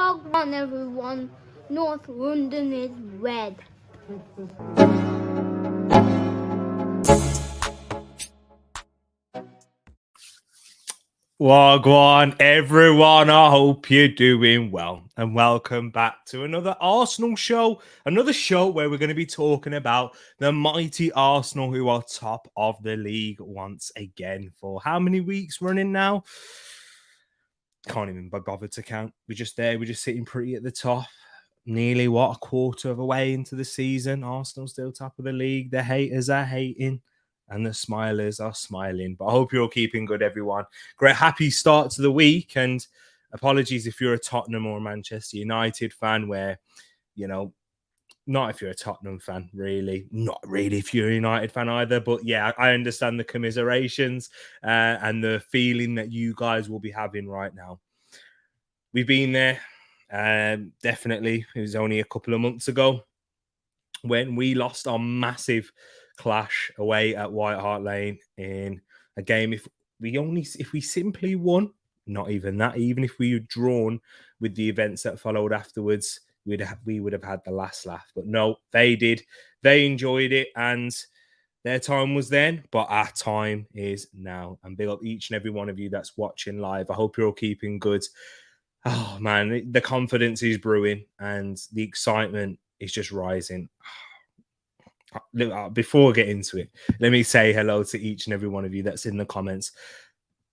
Come on, everyone. North London is red. Wagwan, everyone. I hope you're doing well. And welcome back to another Arsenal show. Another show where we're going to be talking about the mighty Arsenal, who are top of the league once again for how many weeks running now? Can't even be bothered to count. We're just there. We're just sitting pretty at the top. Nearly, a quarter of a way into the season. Arsenal still top of the league. The haters are hating and the smilers are smiling. But I hope you're all keeping good, everyone. Great, happy start to the week. And apologies if you're a Tottenham or a Manchester United fan, where, not if you're a Tottenham fan, really. Not really if you're a United fan either. But yeah, I understand the commiserations and the feeling that you guys will be having right now. We've been there. Definitely. It was only a couple of months ago when we lost our massive clash away at White Hart Lane in a game. If we simply won, not even that, even if we had drawn with the events that followed afterwards, we would have had the last laugh. But no, they did. They enjoyed it, and their time was then, but our time is now. And big up each and every one of you that's watching live. I hope you're all keeping good. Oh man, the confidence is brewing and the excitement is just rising. Before I get into it, let me say hello to each and every one of you that's in the comments.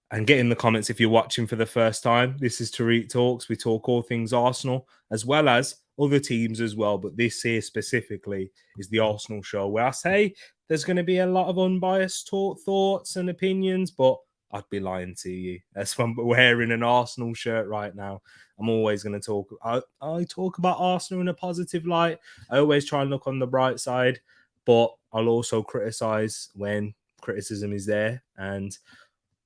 And get in the comments if you're watching for the first time. This is Tereak Talks. We talk all things Arsenal as well as other teams as well. But this here specifically is the Arsenal show, where I say there's going to be a lot of unbiased thoughts and opinions, but I'd be lying to you. That's why I'm wearing an Arsenal shirt right now. I'm always going to talk. I talk about Arsenal in a positive light. I always try and look on the bright side, but I'll also criticize when criticism is there. And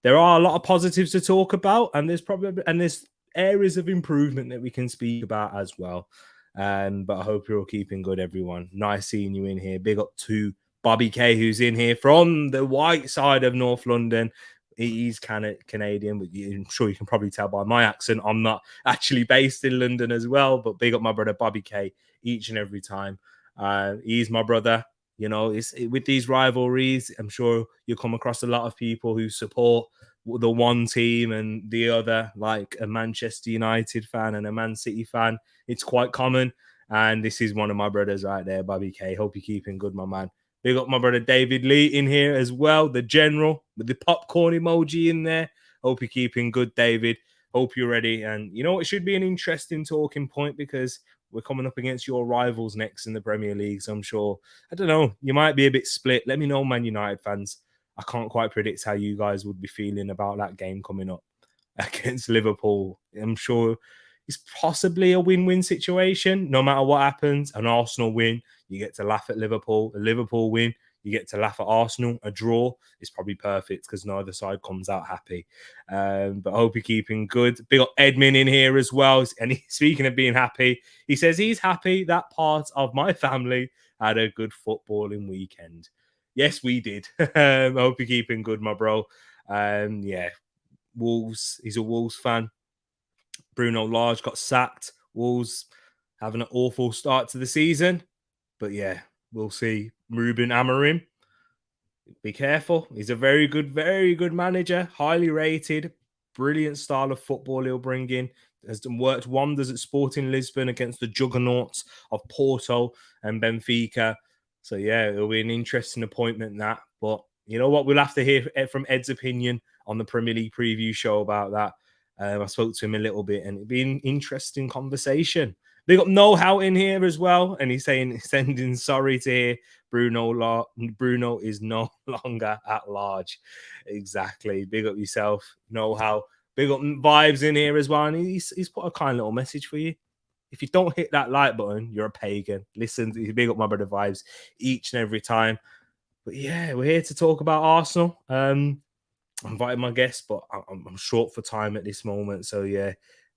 there are a lot of positives to talk about, and there's areas of improvement that we can speak about as well. But I hope you're all keeping good, everyone. Nice seeing you in here. Big up to Bobby K, who's in here from the white side of North London. He's Canadian, but I'm sure you can probably tell by my accent I'm not actually based in London as well. But big up my brother Bobby K each and every time. He's my brother. With these rivalries, I'm sure you'll come across a lot of people who support the one team and the other, like a Manchester United fan and a Man City fan. It's quite common. And this is one of my brothers right there, Bobby K. Hope you're keeping good, my man. Big up my brother David Lee in here as well, the general with the popcorn emoji in there. Hope you're keeping good, David. Hope you're ready. And it should be an interesting talking point because we're coming up against your rivals next in the Premier League. So I'm sure, I don't know, you might be a bit split. Let me know, Man United fans. I can't quite predict how you guys would be feeling about that game coming up against Liverpool. I'm sure it's possibly a win-win situation. No matter what happens, an Arsenal win, you get to laugh at Liverpool. A Liverpool win, you get to laugh at Arsenal. A draw is probably perfect because neither side comes out happy. But I hope you're keeping good. Big up Edmin in here as well. And speaking of being happy, he says he's happy that part of my family had a good footballing weekend. Yes, we did. I hope you're keeping good, my bro. Yeah, Wolves. He's a Wolves fan. Bruno Lage got sacked. Wolves having an awful start to the season. But yeah, we'll see. Ruben Amorim, be careful. He's a very good manager. Highly rated. Brilliant style of football he'll bring in. Has worked wonders at Sporting Lisbon against the juggernauts of Porto and Benfica. So yeah, it'll be an interesting appointment, that. But you know what? We'll have to hear from Ed's opinion on the Premier League preview show about that. I spoke to him a little bit, and it'd be an interesting conversation. They got know-how in here as well, and he's sending sorry to hear Bruno is no longer at large. Exactly. Big up yourself. Know-how. Big up Vibes in here as well, and he's put a kind little message for you. If you don't hit that like button, you're a pagan. Listen, big up my brother Vibes each and every time. But yeah, we're here to talk about Arsenal. I invited my guest, but I'm short for time at this moment. So yeah,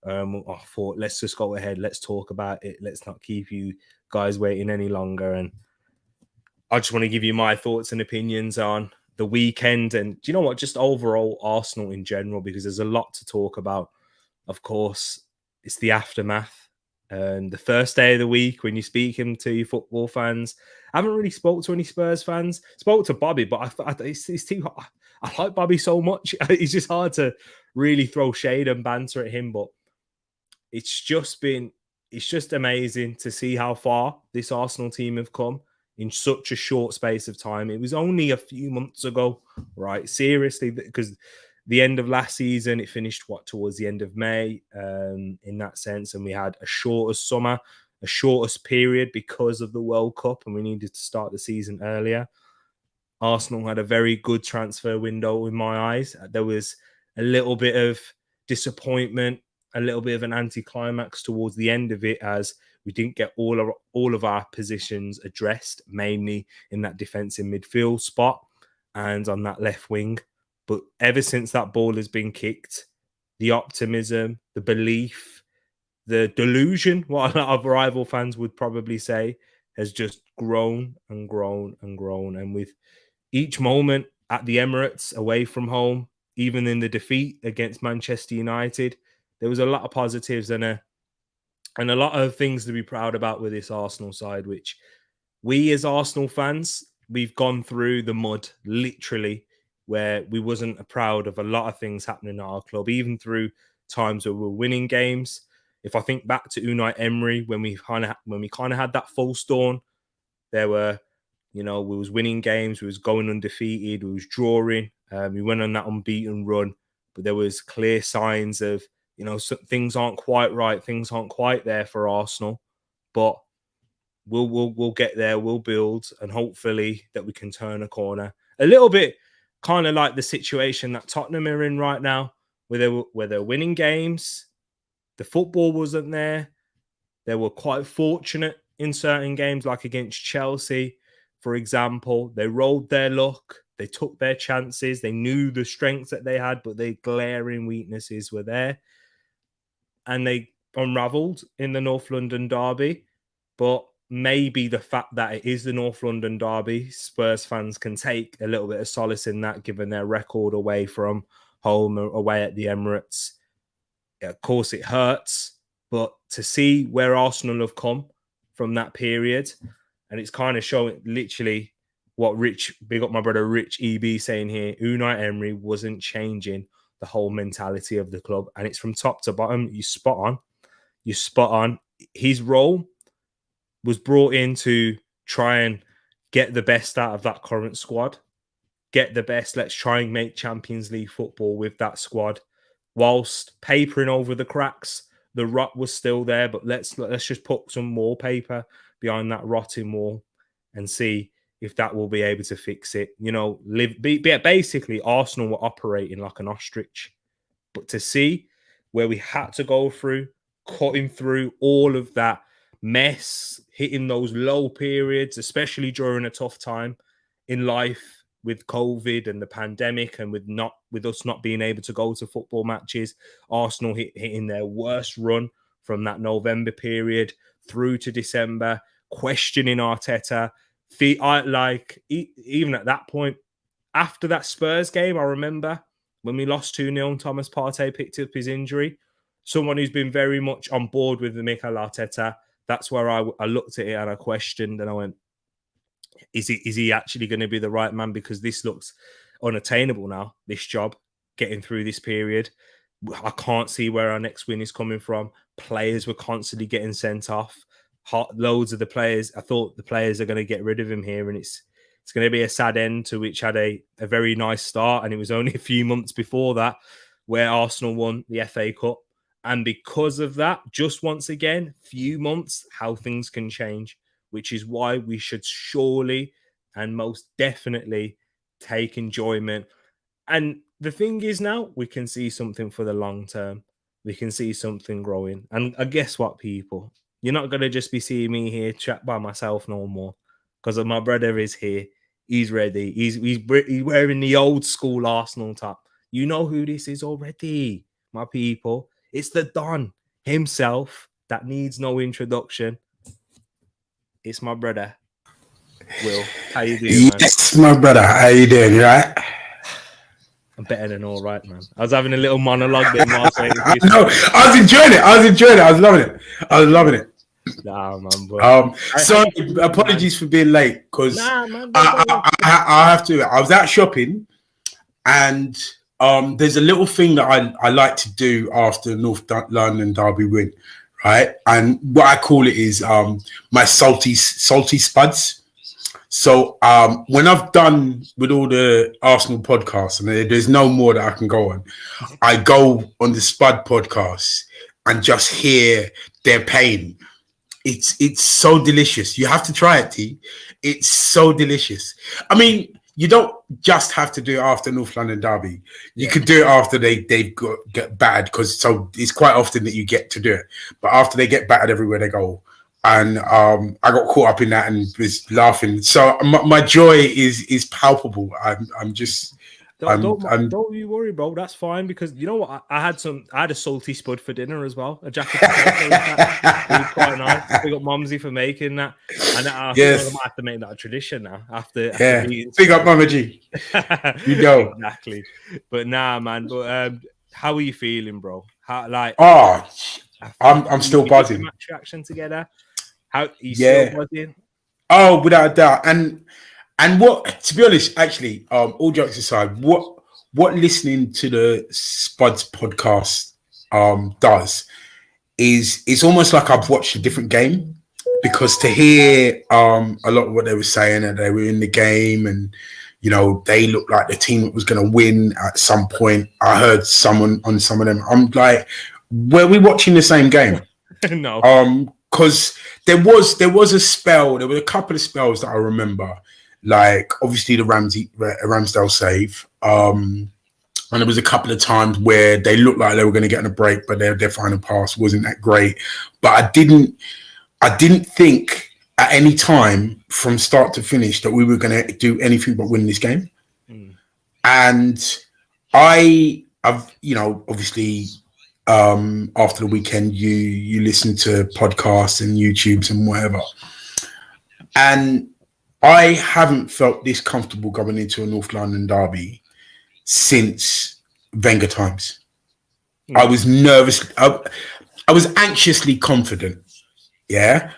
I thought let's just go ahead. Let's talk about it. Let's not keep you guys waiting any longer. And I just want to give you my thoughts and opinions on the weekend. And do you know what? Just overall Arsenal in general, because there's a lot to talk about. Of course, it's the aftermath. And the first day of the week when you're speaking to your football fans, I haven't really spoke to any Spurs fans. Spoke to Bobby, but it's too hot. I like Bobby so much. It's just hard to really throw shade and banter at him. But it's just amazing to see how far this Arsenal team have come in such a short space of time. It was only a few months ago, right? Seriously, because the end of last season, it finished towards the end of May, in that sense, and we had a shortest summer, a shortest period because of the World Cup, and we needed to start the season earlier. Arsenal had a very good transfer window in my eyes. There was a little bit of disappointment, a little bit of an anticlimax towards the end of it, as we didn't get all of our positions addressed, mainly in that defensive midfield spot and on that left wing. But ever since that ball has been kicked, the optimism, the belief, the delusion, what a lot of rival fans would probably say, has just grown and grown and grown. And with each moment at the Emirates, away from home, even in the defeat against Manchester United, there was a lot of positives and a lot of things to be proud about with this Arsenal side, which we as Arsenal fans, we've gone through the mud, literally, where we wasn't proud of a lot of things happening at our club, even through times where we were winning games. If I think back to Unai Emery, when we kind of had that false dawn, there were, we was winning games, we was going undefeated, we was drawing, we went on that unbeaten run, but there was clear signs of, things aren't quite right, things aren't quite there for Arsenal, but we'll get there, we'll build, and hopefully that we can turn a corner. A little bit kind of like the situation that Tottenham are in right now, where they're winning games, the football wasn't there. They were quite fortunate in certain games, like against Chelsea, for example. They rolled their luck. They took their chances. They knew the strengths that they had, but the glaring weaknesses were there. And they unravelled in the North London derby. But maybe the fact that it is the North London derby, Spurs fans can take a little bit of solace in that, given their record away from home, away at the Emirates. Of course, it hurts, but to see where Arsenal have come from that period, and it's kind of showing literally what big up my brother Rich EB saying here, Unai Emery wasn't changing the whole mentality of the club, and it's from top to bottom. You're spot on. His role was brought in to try and get the best out of that current squad, get the best. Let's try and make Champions League football with that squad. Whilst papering over the cracks, the rot was still there, but let's just put some wallpaper behind that rotting wall and see if that will be able to fix it. Basically, Arsenal were operating like an ostrich. But to see where we had to go through, cutting through all of that mess, hitting those low periods, especially during a tough time in life, with COVID and the pandemic, and with us not being able to go to football matches, Arsenal hitting their worst run from that November period through to December, questioning Arteta. Even at that point, after that Spurs game, I remember when we lost 2-0 and Thomas Partey picked up his injury, someone who's been very much on board with the Mikel Arteta, that's where I looked at it and I questioned and I went, is he actually going to be the right man? Because this looks unattainable now, this job, getting through this period. I can't see where our next win is coming from. Players were constantly getting sent off. Loads of the players, I thought the players are going to get rid of him here, and it's going to be a sad end to which had a very nice start. And it was only a few months before that where Arsenal won the FA Cup. And because of that, just once again, few months, how things can change, which is why we should surely and most definitely take enjoyment. And the thing is now, we can see something for the long term. We can see something growing. And guess what, people? You're not going to just be seeing me here chat by myself no more, because my brother is here. He's ready. He's wearing the old school Arsenal top. You know who this is already, my people. It's the Don himself that needs no introduction. It's my brother, Will. How you doing, man? Yes, my brother. How you doing? You right? I'm better than all right, man. I was having a little monologue there, Marcel. No, I was enjoying it. I was loving it. Nah, man. But Sorry, apologies for being late because nah, man. I have to. I was out shopping, and there's a little thing that I like to do after North London derby win, right? And what I call it is my salty spuds. So when I've done with all the Arsenal podcasts and there's no more that I can go on, I go on the Spud podcast and just hear their pain. It's so delicious. You have to try it, T. It's so delicious. I mean, you don't just have to do it after North London derby. You could do it after they've get battered, because so it's quite often that you get to do it. But after they get battered everywhere they go. And I got caught up in that and was laughing. So my joy is palpable. Don't you worry, bro. That's fine, because you know what? I had a salty spud for dinner as well. A jacket. It was quite nice. We got Mumsy for making that, and I might have to make that a tradition now. After big up, Mama G. You know exactly. But nah, man. But how are you feeling, bro? I'm still buzzing. Match reaction together. How you still buzzing? Oh, without a doubt. And what, to be honest, actually, all jokes aside, what listening to the Spuds podcast does is it's almost like I've watched a different game, because to hear a lot of what they were saying, that they were in the game and you know they looked like the team that was going to win at some point. I heard someone on some of them. I'm like, were we watching the same game? No. Because there was a spell. There were a couple of spells that I remember. Like obviously the Ramsdale save, and there was a couple of times where they looked like they were going to get on a break, but their final pass wasn't that great. But I didn't think at any time from start to finish that we were going to do anything but win this game. And I've obviously after the weekend you listen to podcasts and YouTubes and whatever, and I haven't felt this comfortable going into a North London derby since Wenger times. I was nervous. I was anxiously confident. Yeah.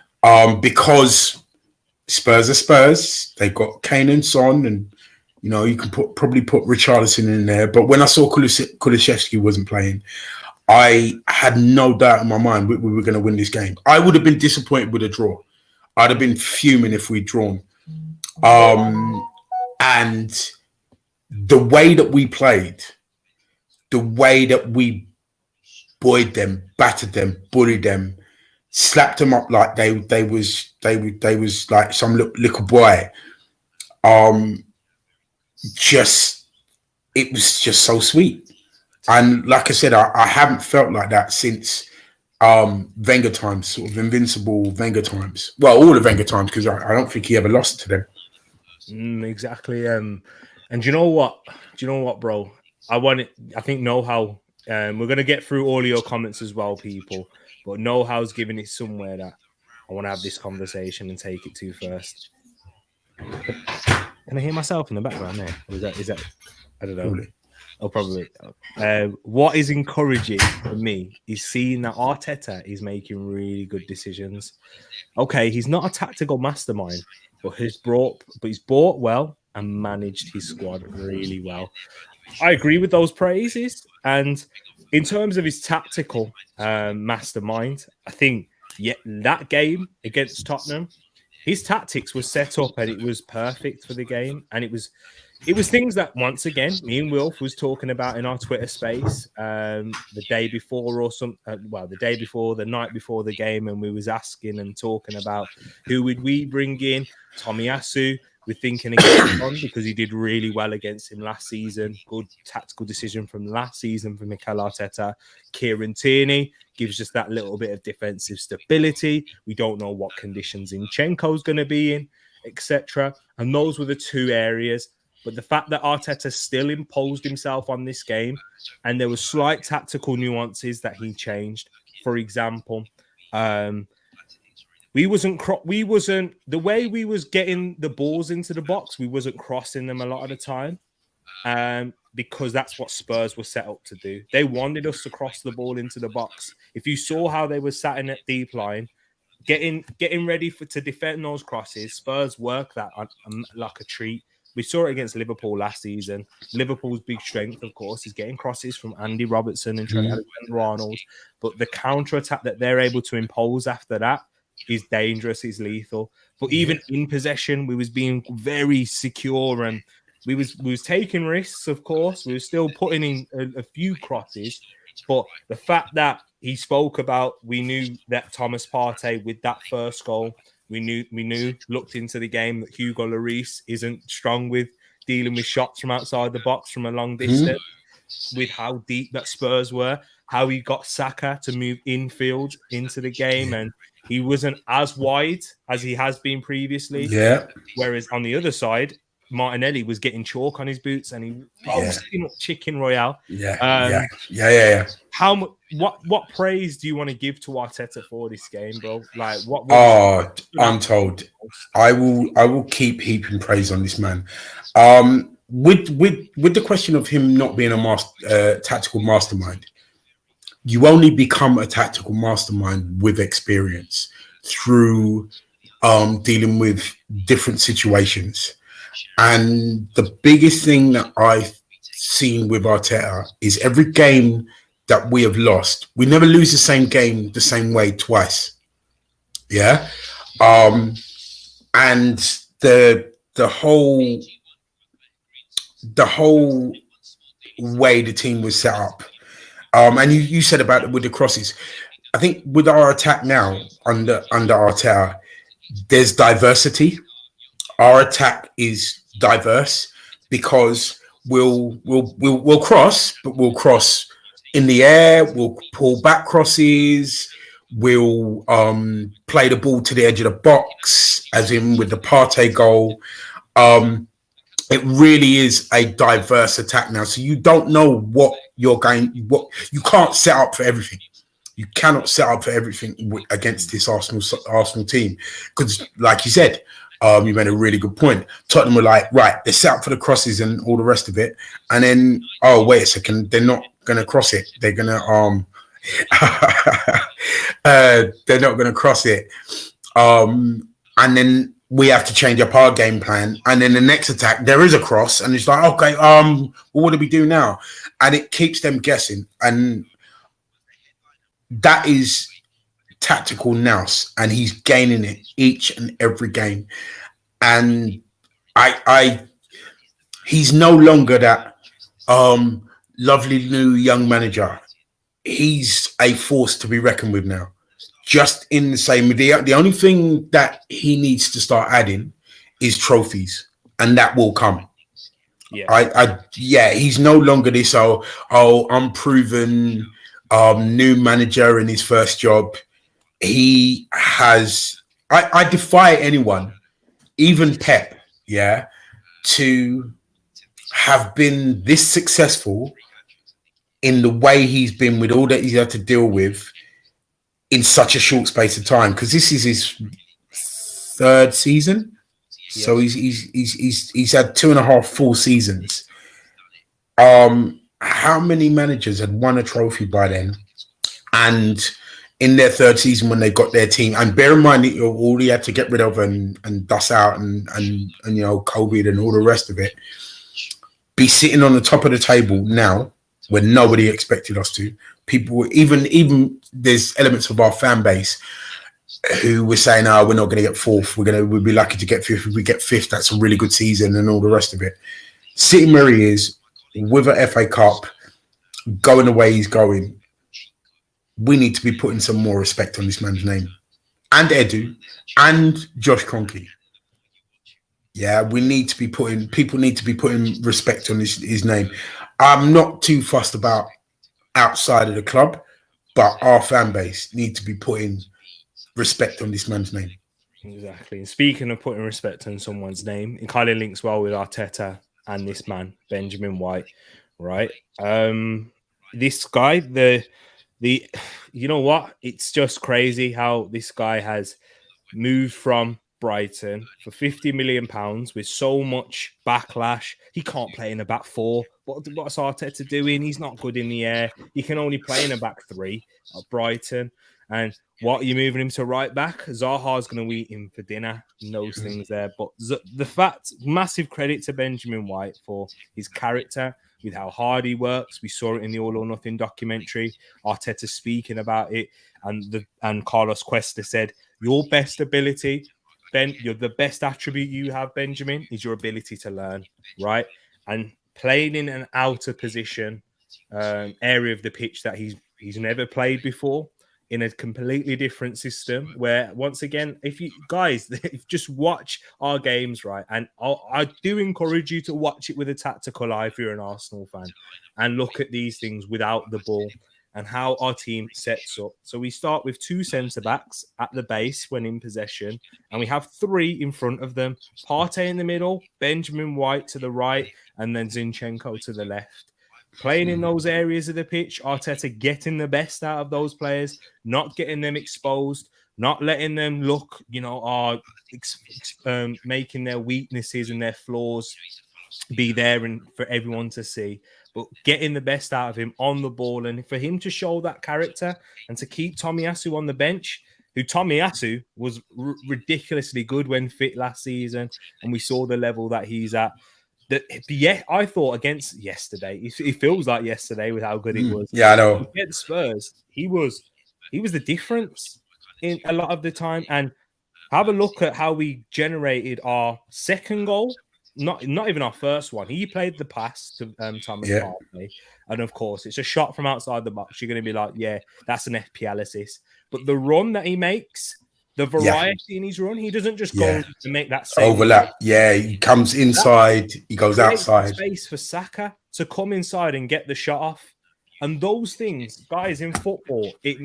Because Spurs are Spurs. They got Kane and Son, and you know, you can probably put Richarlison in there. But when I saw Kulusevski wasn't playing, I had no doubt in my mind we were going to win this game. I would have been disappointed with a draw. I'd have been fuming if we'd drawn. And the way that we played, the way that we buoyed them, battered them, bullied them, slapped them up like they was like some little boy. It was just so sweet. And like I said, I haven't felt like that since Wenger times, sort of invincible Wenger times. Well, all the Wenger times, because I don't think he ever lost to them. Exactly. And do you know what? Bro? we're going to get through all your comments as well, people. But know-how's giving it somewhere that I want to have this conversation and take it to first. Can I hear myself in the background there? Or is that I don't know. Probably. Oh, probably. What is encouraging for me is seeing that Arteta is making really good decisions. Okay, he's not a tactical mastermind, but he's bought well and managed his squad really well. I agree with those praises. And in terms of his tactical mastermind, I think that game against Tottenham, his tactics were set up and it was perfect for the game. And it was things that, once again, me and Wilf was talking about in our Twitter space the day before the night before the game, and we was asking and talking about who would we bring in. Tomiyasu, we're thinking against him because he did really well against him last season. Good tactical decision from last season for Mikel Arteta. Kieran Tierney gives us that little bit of defensive stability. We don't know what conditions Zinchenko's going to be in, etc. And those were the two areas. But the fact that Arteta still imposed himself on this game, and there were slight tactical nuances that he changed. For example, we wasn't the way we was getting the balls into the box, we wasn't crossing them a lot of the time. because that's what Spurs were set up to do. They wanted us to cross the ball into the box. If you saw how they were sat in at deep line, getting ready to defend those crosses, Spurs work that like a treat. We saw it against Liverpool last season. Liverpool's big strength, of course, is getting crosses from Andy Robertson and Trent Alexander-Arnold. But the counter-attack that they're able to impose after that is dangerous, is lethal. But even in possession, we was being very secure and we was taking risks, of course. We were still putting in a few crosses. But the fact that he spoke about, we knew that Thomas Partey with that first goal, we knew, looked into the game that Hugo Lloris isn't strong with dealing with shots from outside the box from a long distance, with how deep that Spurs were, how he got Saka to move infield into the game, and he wasn't as wide as he has been previously. Yeah. Whereas on the other side, Martinelli was getting chalk on his boots and he was chicken royale. What praise do you want to give to Arteta for this game, bro? Like untold. I will keep heaping praise on this man. With the question of him not being a tactical mastermind, you only become a tactical mastermind with experience through dealing with different situations. And the biggest thing that I've seen with Arteta is every game that we have lost, we never lose the same game the same way twice. Yeah. And the whole way the team was set up. And you said about it with the crosses. I think with our attack now under Arteta, there's diversity. Our attack is diverse because we'll cross, but we'll cross in the air. We'll pull back crosses. We'll play the ball to the edge of the box, as in with the Partey goal. It really is a diverse attack now. So you don't know what you can't set up for everything. You cannot set up for everything against this Arsenal team because, like you said. You made a really good point. Tottenham were like, right, they're set up for the crosses and all the rest of it. And then, oh, wait a second, they're not going to cross it. They're going to, they're not going to cross it. And then we have to change up our game plan. And then the next attack, there is a cross. And it's like, okay, well, what do we do now? And it keeps them guessing. And that is tactical nous, and he's gaining it each and every game. And he's no longer that lovely new young manager. He's a force to be reckoned with now. Just in the same, the only thing that he needs to start adding is trophies, and that will come. He's no longer this unproven new manager in his first job. He has, I defy anyone, even Pep, to have been this successful in the way he's been with all that he's had to deal with in such a short space of time. Because this is his third season, so he's had 2.5 full seasons. How many managers had won a trophy by then? And in their third season when they got their team, and bear in mind all he had to get rid of and dust out and COVID and all the rest of it, be sitting on the top of the table now when nobody expected us to. People, even there's elements of our fan base who were saying, we're not going to get fourth. We'll be lucky to get fifth. If we get fifth, that's a really good season and all the rest of it. Sitting where he is with a FA Cup, going the way he's going, we need to be putting some more respect on this man's name, and Edu, and Josh Kroenke. Yeah, people need to be putting respect on his name. I'm not too fussed about outside of the club, but our fan base need to be putting respect on this man's name. Exactly. And speaking of putting respect on someone's name, it kind of links well with Arteta and this man, Benjamin White, right? This guy, you know what? It's just crazy how this guy has moved from Brighton for £50 million with so much backlash. He can't play in a back four. What's Arteta doing? He's not good in the air. He can only play in a back three at Brighton. And what are you moving him to right back? Zaha's going to eat him for dinner and those things there. But the fact, massive credit to Benjamin White for his character, with how hard he works. We saw it in the All or Nothing documentary. Arteta speaking about it, and Carlos Cuesta said, "Your best ability, Ben, the best attribute you have, Benjamin, is your ability to learn, right? And playing in an outer position, area of the pitch that he's never played before." In a completely different system, where once again, if you guys just watch our games, right, and I do encourage you to watch it with a tactical eye if you're an Arsenal fan, and look at these things without the ball and how our team sets up. So we start with 2 centre backs at the base when in possession, and we have 3 in front of them: Partey in the middle, Benjamin White to the right, and then Zinchenko to the left. Playing in those areas of the pitch, Arteta getting the best out of those players, not getting them exposed, not letting them look, making their weaknesses and their flaws be there and for everyone to see, but getting the best out of him on the ball. And for him to show that character and to keep Tomiyasu on the bench, who Tomiyasu was ridiculously good when fit last season, and we saw the level that he's at. I thought against yesterday, it feels like yesterday with how good it was. Yeah, I know. Against Spurs, he was the difference in a lot of the time. And have a look at how we generated our second goal. Not even our first one. He played the pass to Thomas Partey, and of course, it's a shot from outside the box. You're going to be like, yeah, that's an FPL assist. But the run that he makes, the variety in his run, he doesn't just go to make that same overlap. Yeah, he comes inside, he goes outside. Space for Saka to come inside and get the shot off. And those things, guys, in football, it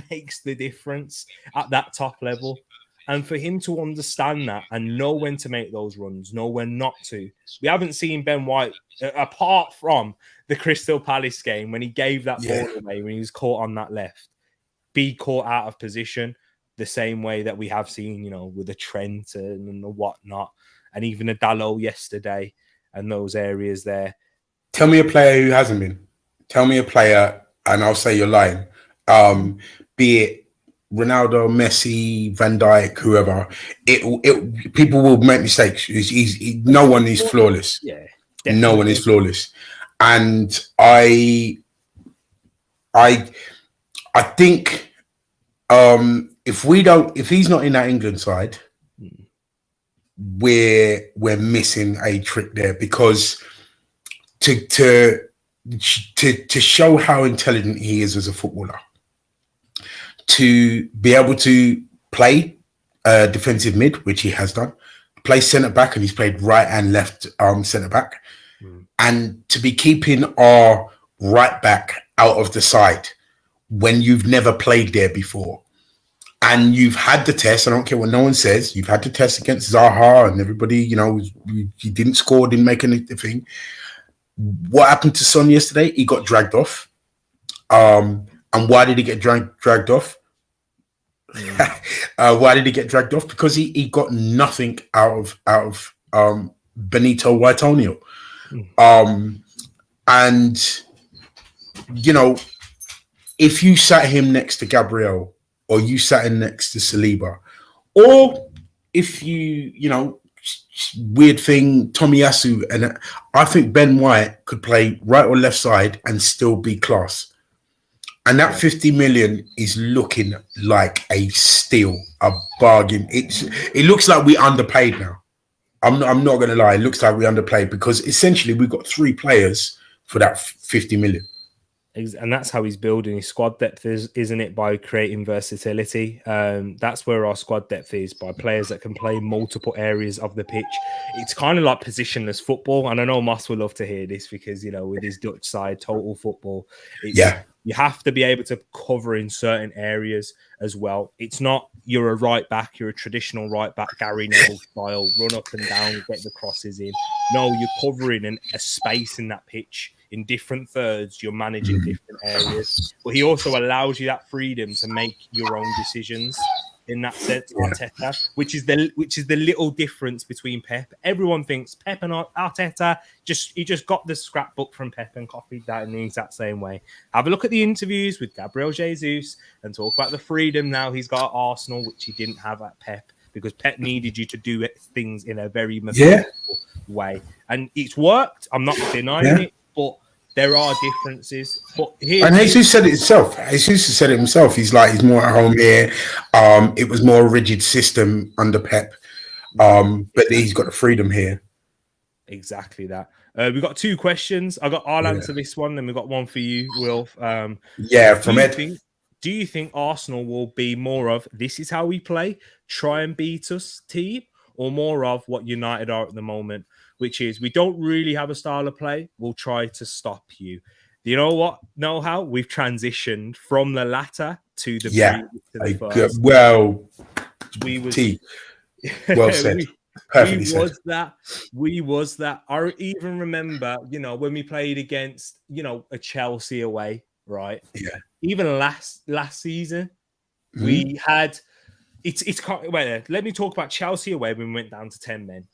makes the difference at that top level. And for him to understand that and know when to make those runs, know when not to. We haven't seen Ben White, apart from the Crystal Palace game, when he gave that ball away, when he was caught on that left, be caught out of position the same way that we have seen, with the Trent and the whatnot, and even a Dalot yesterday and those areas there. Tell me a player who hasn't been. Tell me a player, and I'll say you're lying. Be it Ronaldo, Messi, Van Dijk, whoever. People will make mistakes. No one is flawless. Yeah, definitely. No one is flawless. And I think if he's not in that England side, we're missing a trick there, because to show how intelligent he is as a footballer, to be able to play defensive mid, which he has done, play centre back, and he's played right and left centre back, and to be keeping our right back out of the side when you've never played there before. And you've had the test. I don't care what no one says. You've had the test against Zaha, and everybody, he didn't score, didn't make anything. What happened to Son yesterday? He got dragged off. And why did he get dragged off? Why did he get dragged off? Because he got nothing out of Benito Whiteonio. And if you sat him next to Gabriel, or you sat him next to Saliba, or if weird thing, Tomiyasu, and I think Ben White could play right or left side and still be class. And that 50 million is looking like a steal, a bargain. It looks like we underpaid now. I'm not going to lie. It looks like we underpaid, because essentially we've got 3 players for that 50 million. And that's how he's building his squad depth, isn't it? By creating versatility. That's where our squad depth is, by players that can play multiple areas of the pitch. It's kind of like positionless football. And I know Moss will love to hear this, because, with his Dutch side, total football. You have to be able to cover in certain areas as well. It's not you're a right back, you're a traditional right back, Gary Neville style, run up and down, get the crosses in. No, you're covering a space in that pitch. In different thirds, you're managing different areas. But he also allows you that freedom to make your own decisions. in that sense, Arteta, which is the little difference between Pep. Everyone thinks Pep and Arteta he just got the scrapbook from Pep and copied that in the exact same way. Have a look at the interviews with Gabriel Jesus and talk about the freedom now he's got at Arsenal, which he didn't have at Pep, because Pep needed you to do things in a very methodical way, and it's worked. I'm not denying it, but there are differences. But and Jesus said it himself. Jesus said it himself. He's more at home here. It was more a rigid system under Pep, but he's got the freedom here. Exactly that. We've got 2 questions. I'll answer this one, then we've got one for you, Will. From Ed. Do you think Arsenal will be more of this is how we play, try and beat us team, or more of what United are at the moment, which is we don't really have a style of play, we'll try to stop you? You know what? Know how we've transitioned from the latter to the first. Well, well said. We was that. I even remember, when we played against, a Chelsea away, right? Yeah. Even last season, we had. Wait, let me talk about Chelsea away when we went down to 10 men.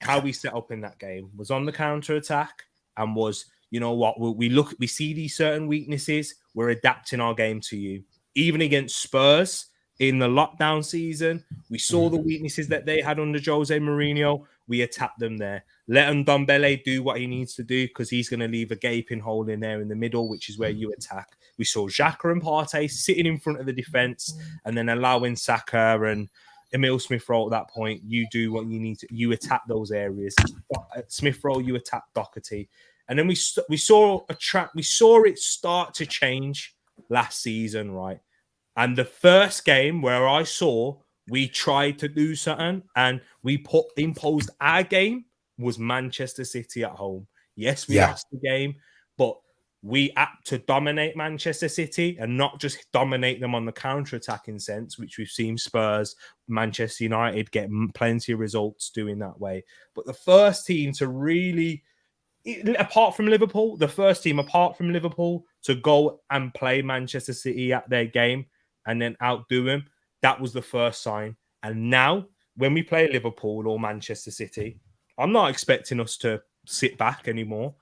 How we set up in that game was on the counter attack and was, we see these certain weaknesses. We're adapting our game to you. Even against Spurs in the lockdown season, we saw the weaknesses that they had under Jose Mourinho. We attacked them there. Let Ndombele do what he needs to do, because he's going to leave a gaping hole in there in the middle, which is where you attack. We saw Xhaka and Partey sitting in front of the defence and then allowing Saka and Emile Smith-Rowe at that point. You do what you need to. You attack those areas. Smith-Rowe, you attack Doherty. And then we saw it start to change last season, right? And the first game where I saw we tried to do something and we imposed our game was Manchester City at home. Yes, we lost the game, but we had to dominate Manchester City and not just dominate them on the counter-attacking sense, which we've seen Spurs, Manchester United get plenty of results doing that way. But the first team to really, apart from Liverpool, to go and play Manchester City at their game and then outdo them, that was the first sign. And now, when we play Liverpool or Manchester City, I'm not expecting us to sit back anymore.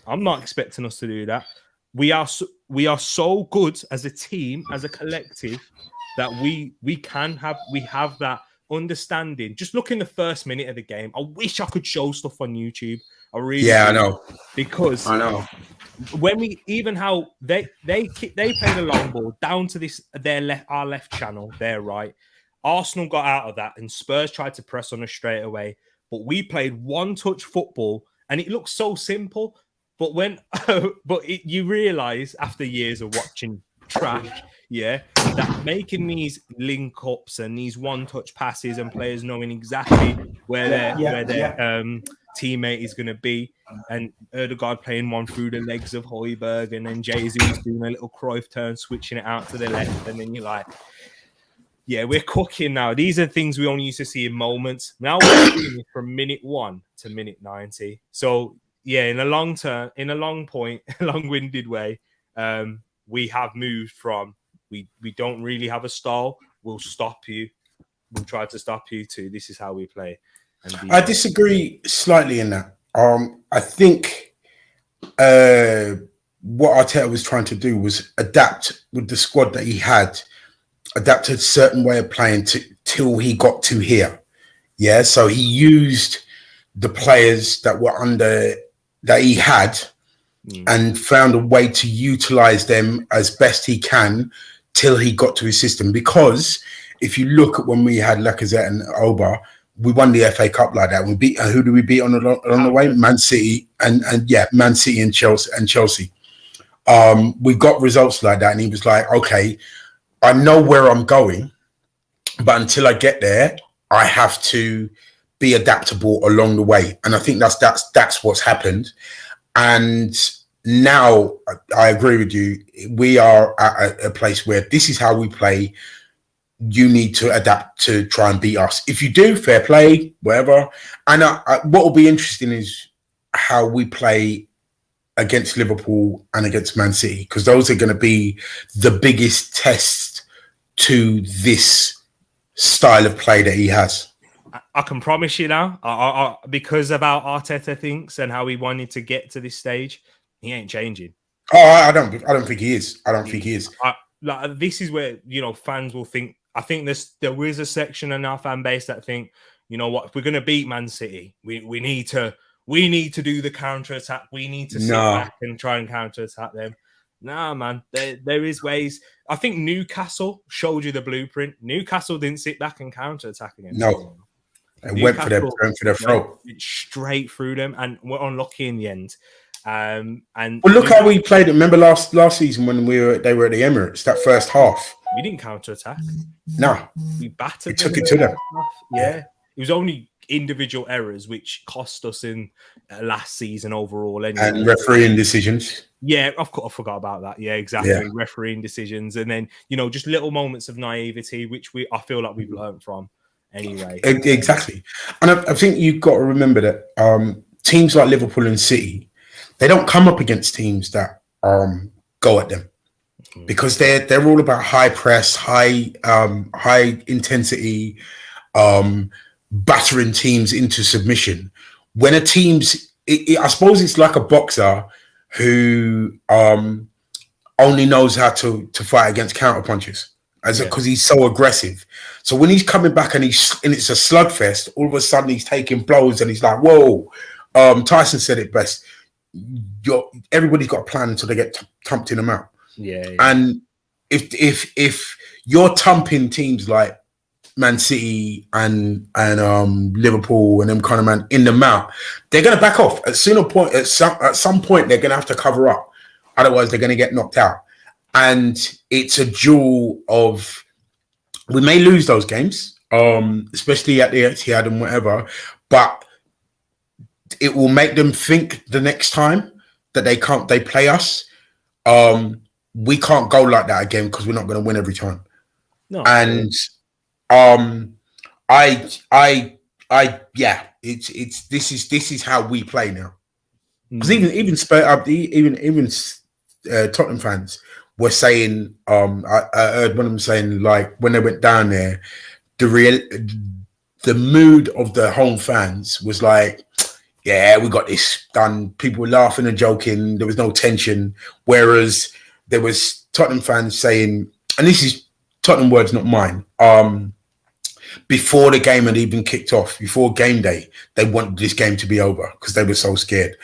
I'm not expecting us to do that. We are so good as a team, as a collective, that we have that understanding. Just look in the first minute of the game. I wish I could show stuff on YouTube. I know, because I know when we even how they played a long ball down to our left channel, their right. Arsenal got out of that, and Spurs tried to press on us straight away. But we played one-touch football, and it looks so simple. But you realise after years of watching trash, that making these link-ups and these one-touch passes and players knowing exactly where their teammate is going to be, and Ødegaard playing one through the legs of Højbjerg, and then Jesus doing a little Cruyff turn, switching it out to the left, and then you're like, yeah, we're cooking now. These are things we only used to see in moments. Now we're seeing it from minute 1 to minute 90. So, yeah, in a long-winded way, we have moved from we don't really have a style. We'll stop you. We'll try to stop you too. This is how we play. I disagree slightly in that. I think what Arteta was trying to do was adapt with the squad that he had, adapt a certain way of playing till he got to here. Yeah, so he used the players that he had and found a way to utilize them as best he can till he got to his system. Because if you look at when we had Lacazette and Oba, we won the FA Cup like that. We beat who did we beat on the way? Man City Man City and Chelsea. We got results like that, and he was like, okay, I know where I'm going, but until I get there, I have to be adaptable along the way. And I think that's what's happened. And now I agree with you. We are at a place where this is how we play. You need to adapt to try and beat us. If you do, fair play, whatever. And what will be interesting is how we play against Liverpool and against Man City, because those are going to be the biggest tests to this style of play that he has. I can promise you now, because of how Arteta thinks and how he wanted to get to this stage, he ain't changing. Oh, I don't think he is. I don't think he is. This is where fans will think. I think there is a section in our fan base that think, you know what, if we're going to beat Man City, we need to do the counter attack. We need to sit back and try and counter attack them. Nah, man, there is ways. I think Newcastle showed you the blueprint. Newcastle didn't sit back and counter attack against them. They went for their throat. Straight through them, and were unlucky in the end. And look how we played it. Remember last season when they were at the Emirates, that first half. We didn't counter attack. No, we battered. We took it to them. Yeah, it was only individual errors which cost us in last season overall. Anyway. And refereeing decisions. Yeah, of course, I forgot about that. Yeah, exactly. Yeah. Refereeing decisions, and then just little moments of naivety, which I feel like we've learned from. Anyway, exactly. And I think you've got to remember that teams like Liverpool and City, they don't come up against teams that go at them because they're all about high press, high intensity, battering teams into submission. When a team's, I suppose it's like a boxer who only knows how to fight against counter punches. Because he's so aggressive. So when he's coming back and it's a slugfest, all of a sudden he's taking blows and he's like, whoa. Tyson said it best. Everybody's got a plan until they get thumped in the mouth. Yeah. And if you're thumping teams like Man City and Liverpool and them kind of man in the mouth, they're going to back off. At some point, they're going to have to cover up. Otherwise, they're going to get knocked out. And it's a duel of, we may lose those games, especially at the Etihad and whatever, but it will make them think the next time that they play us. We can't go like that again because we're not going to win every time. No. And this is how we play now. Because even Tottenham fans were saying, I heard one of them saying, like, when they went down there, the mood of the home fans was like, yeah, we got this done. People were laughing and joking. There was no tension. Whereas there was Tottenham fans saying, and this is Tottenham words, not mine, before the game had even kicked off, before game day, they wanted this game to be over because they were so scared.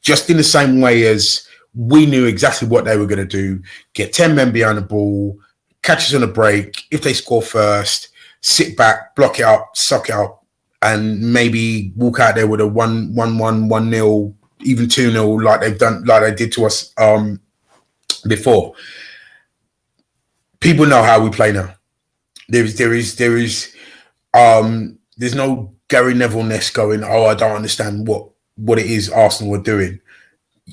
Just in the same way as we knew exactly what they were going to do, get 10 men behind the ball, catch us on a break. If they score first, sit back, block it up, suck it up, and maybe walk out there with a 1-1, 1-0, even 2-0 like they did to us before. People know how we play now. There's no Gary Neville-ness going, oh, I don't understand what it is Arsenal are doing.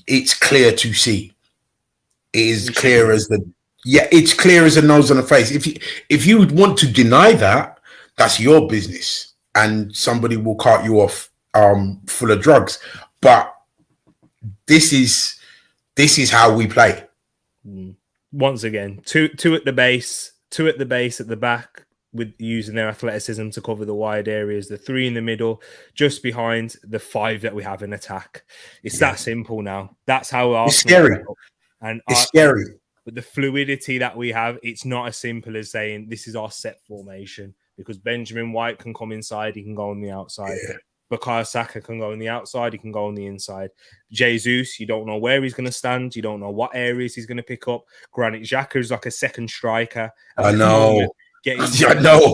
It's clear to see. It is clear as it's clear as a nose on a face. If you would want to deny that, that's your business, and somebody will cart you off full of drugs. But this is how we play. Once again, two at the base at the back, with using their athleticism to cover the wide areas, the 3 in the middle, just behind the 5 that we have in attack. It's that simple now. That's how Arsenal. It's scary. And it's scary. But the fluidity that we have, it's not as simple as saying this is our set formation, because Benjamin White can come inside, he can go on the outside. Yeah. Bukayo Saka can go on the outside, he can go on the inside. Jesus, you don't know where he's going to stand, you don't know what areas he's going to pick up. Granit Xhaka is like a second striker. I know. I know.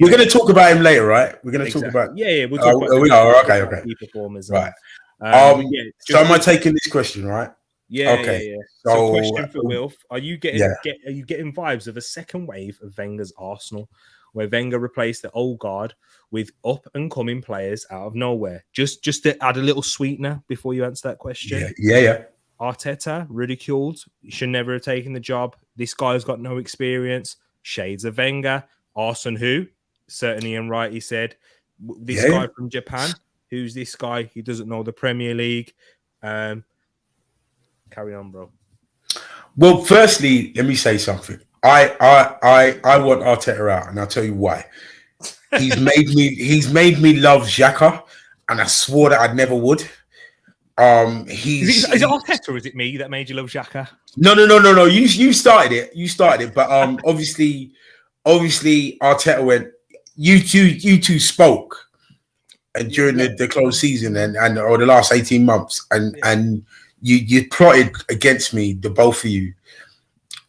We're going to talk about him later, right? We're going to talk about. Yeah. We'll talk about. We are okay. Key performers, right? So am I taking this question, right? Yeah. Okay. Yeah. So, question for Wilf: Are you getting vibes of a second wave of Wenger's Arsenal, where Wenger replaced the old guard with up and coming players out of nowhere? Just to add a little sweetener before you answer that question. Yeah. Arteta ridiculed. He should never have taken the job. This guy's got no experience. Shades of Wenger. Arsene who? Certainly and right, he said. This guy from Japan. Who's this guy? He doesn't know the Premier League. Carry on, bro. Well, firstly, let me say something. I want Arteta out, and I'll tell you why. He's made me love Xhaka, and I swore that I never would. Is it Arteta or is it me that made you love Xhaka? No. You started it. But obviously Arteta went. You two spoke, and during the close season and or the last 18 months, and you plotted against me, the both of you,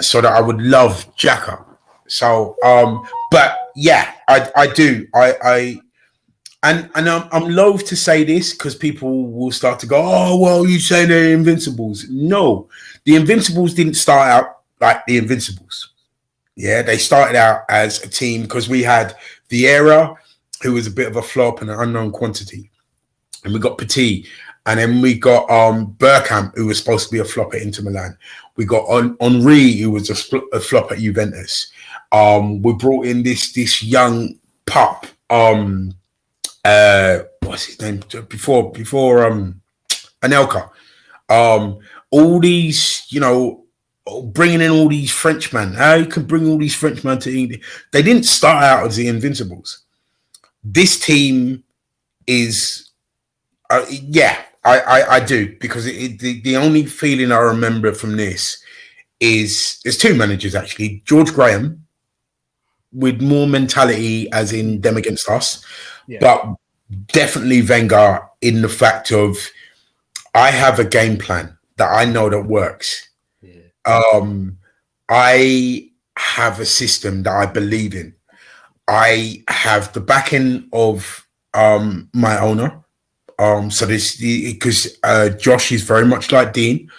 so that I would love Xhaka. So but yeah, I do. And I'm loath to say this because people will start to go, oh, well, you say they're Invincibles. No, the Invincibles didn't start out like the Invincibles. Yeah, they started out as a team because we had Vieira, who was a bit of a flop and an unknown quantity. And we got Petit. And then we got Bergkamp, who was supposed to be a flop at Inter Milan. We got Henri, who was a flop at Juventus. We brought in this young pup. What's his name? Before Anelka. All these, bringing in all these Frenchmen. How you can bring all these Frenchmen to England? They didn't start out as the Invincibles. This team is, I do, because the only feeling I remember from this is there's two managers actually. George Graham, with more mentality as in them against us, but definitely Wenger in the fact of I have a game plan that I know that works. I have a system that I believe in. I have the backing of my owner. So this because Josh is very much like Dean.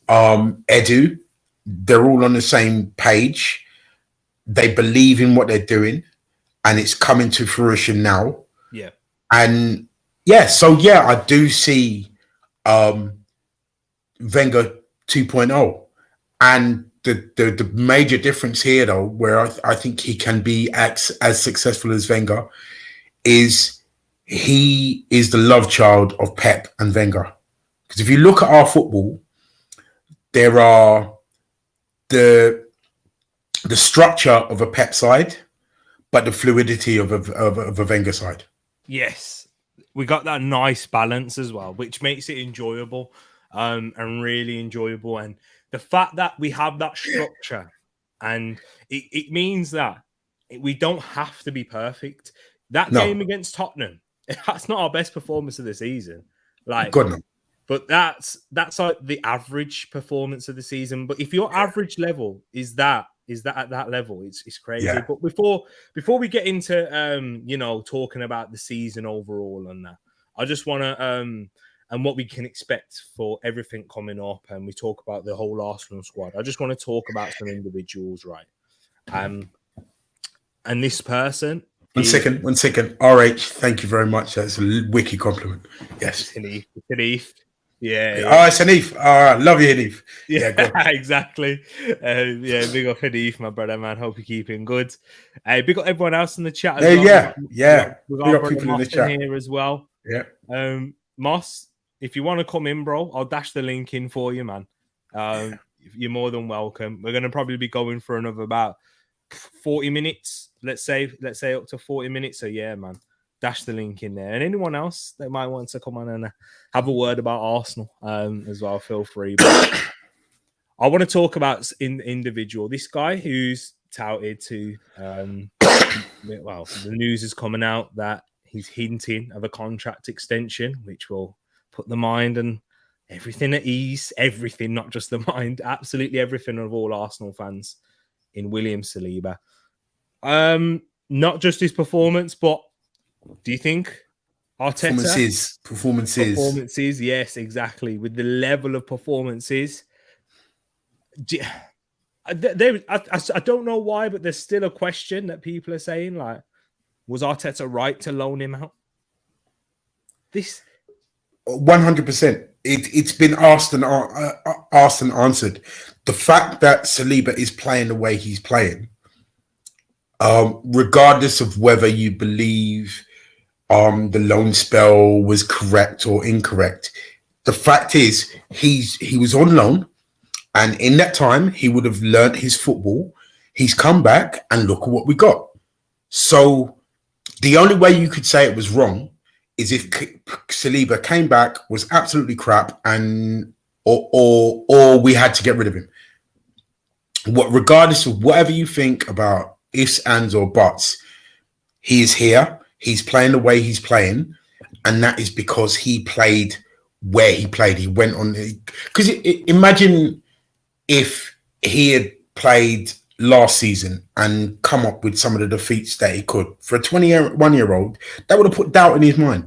Edu, they're all on the same page. They believe in what they're doing, and it's coming to fruition now. Yeah. And I do see Wenger 2.0. And the major difference here, though, where I think he can be as successful as Wenger, is he is the love child of Pep and Wenger. Because if you look at our football, there are the structure of a Pep side, but the fluidity of a Wenger side. Yes, we got that nice balance as well, which makes it enjoyable and really enjoyable. And the fact that we have that structure, and it means that we don't have to be perfect. That game against Tottenham, that's not our best performance of the season. God, no. But that's like the average performance of the season. But if your average level is that at that level, it's crazy. Yeah. But before we get into talking about the season overall and that, I just want to and what we can expect for everything coming up, and we talk about the whole Arsenal squad. I just want to talk about some individuals, right? And this person. One second. RH, thank you very much. That's a wicked compliment. Yes. Hanif. Yeah. Oh, it's Hanif. Love you, Hanif. Yeah, exactly. Big up Hanif, my brother, man. Hope you're keeping good. Big up everyone else in the chat as well. Yeah. We got people in the chat here as well. Yeah. Moss, if you want to come in, bro, I'll dash the link in for you, man. You're more than welcome. We're going to probably be going for another about 40 minutes. Let's say up to 40 minutes. So yeah, man, dash the link in there. And anyone else that might want to come on and have a word about Arsenal as well, feel free. But I want to talk about individual. This guy who's touted to, the news is coming out that he's hinting of a contract extension, which will put the mind and everything at ease. Everything, not just the mind, absolutely everything of all Arsenal fans in William Saliba. Not just his performance, but do you think Arteta performances? Yes, exactly. With the level of performances, I don't know why, but there's still a question that people are saying, like, was Arteta right to loan him out? This 100%. It's been asked and answered. The fact that Saliba is playing the way he's playing, regardless of whether you believe the loan spell was correct or incorrect, the fact is he was on loan, and in that time he would have learnt his football. He's come back, and look at what we got. So the only way you could say it was wrong is if Saliba came back, was absolutely crap, and or we had to get rid of him. Regardless of whatever you think about ifs, ands, or buts, he is here. He's playing the way he's playing, and that is because he played where he played. He went on because imagine if he had played last season and come up with some of the defeats that he could for a 21-year-old. That would have put doubt in his mind.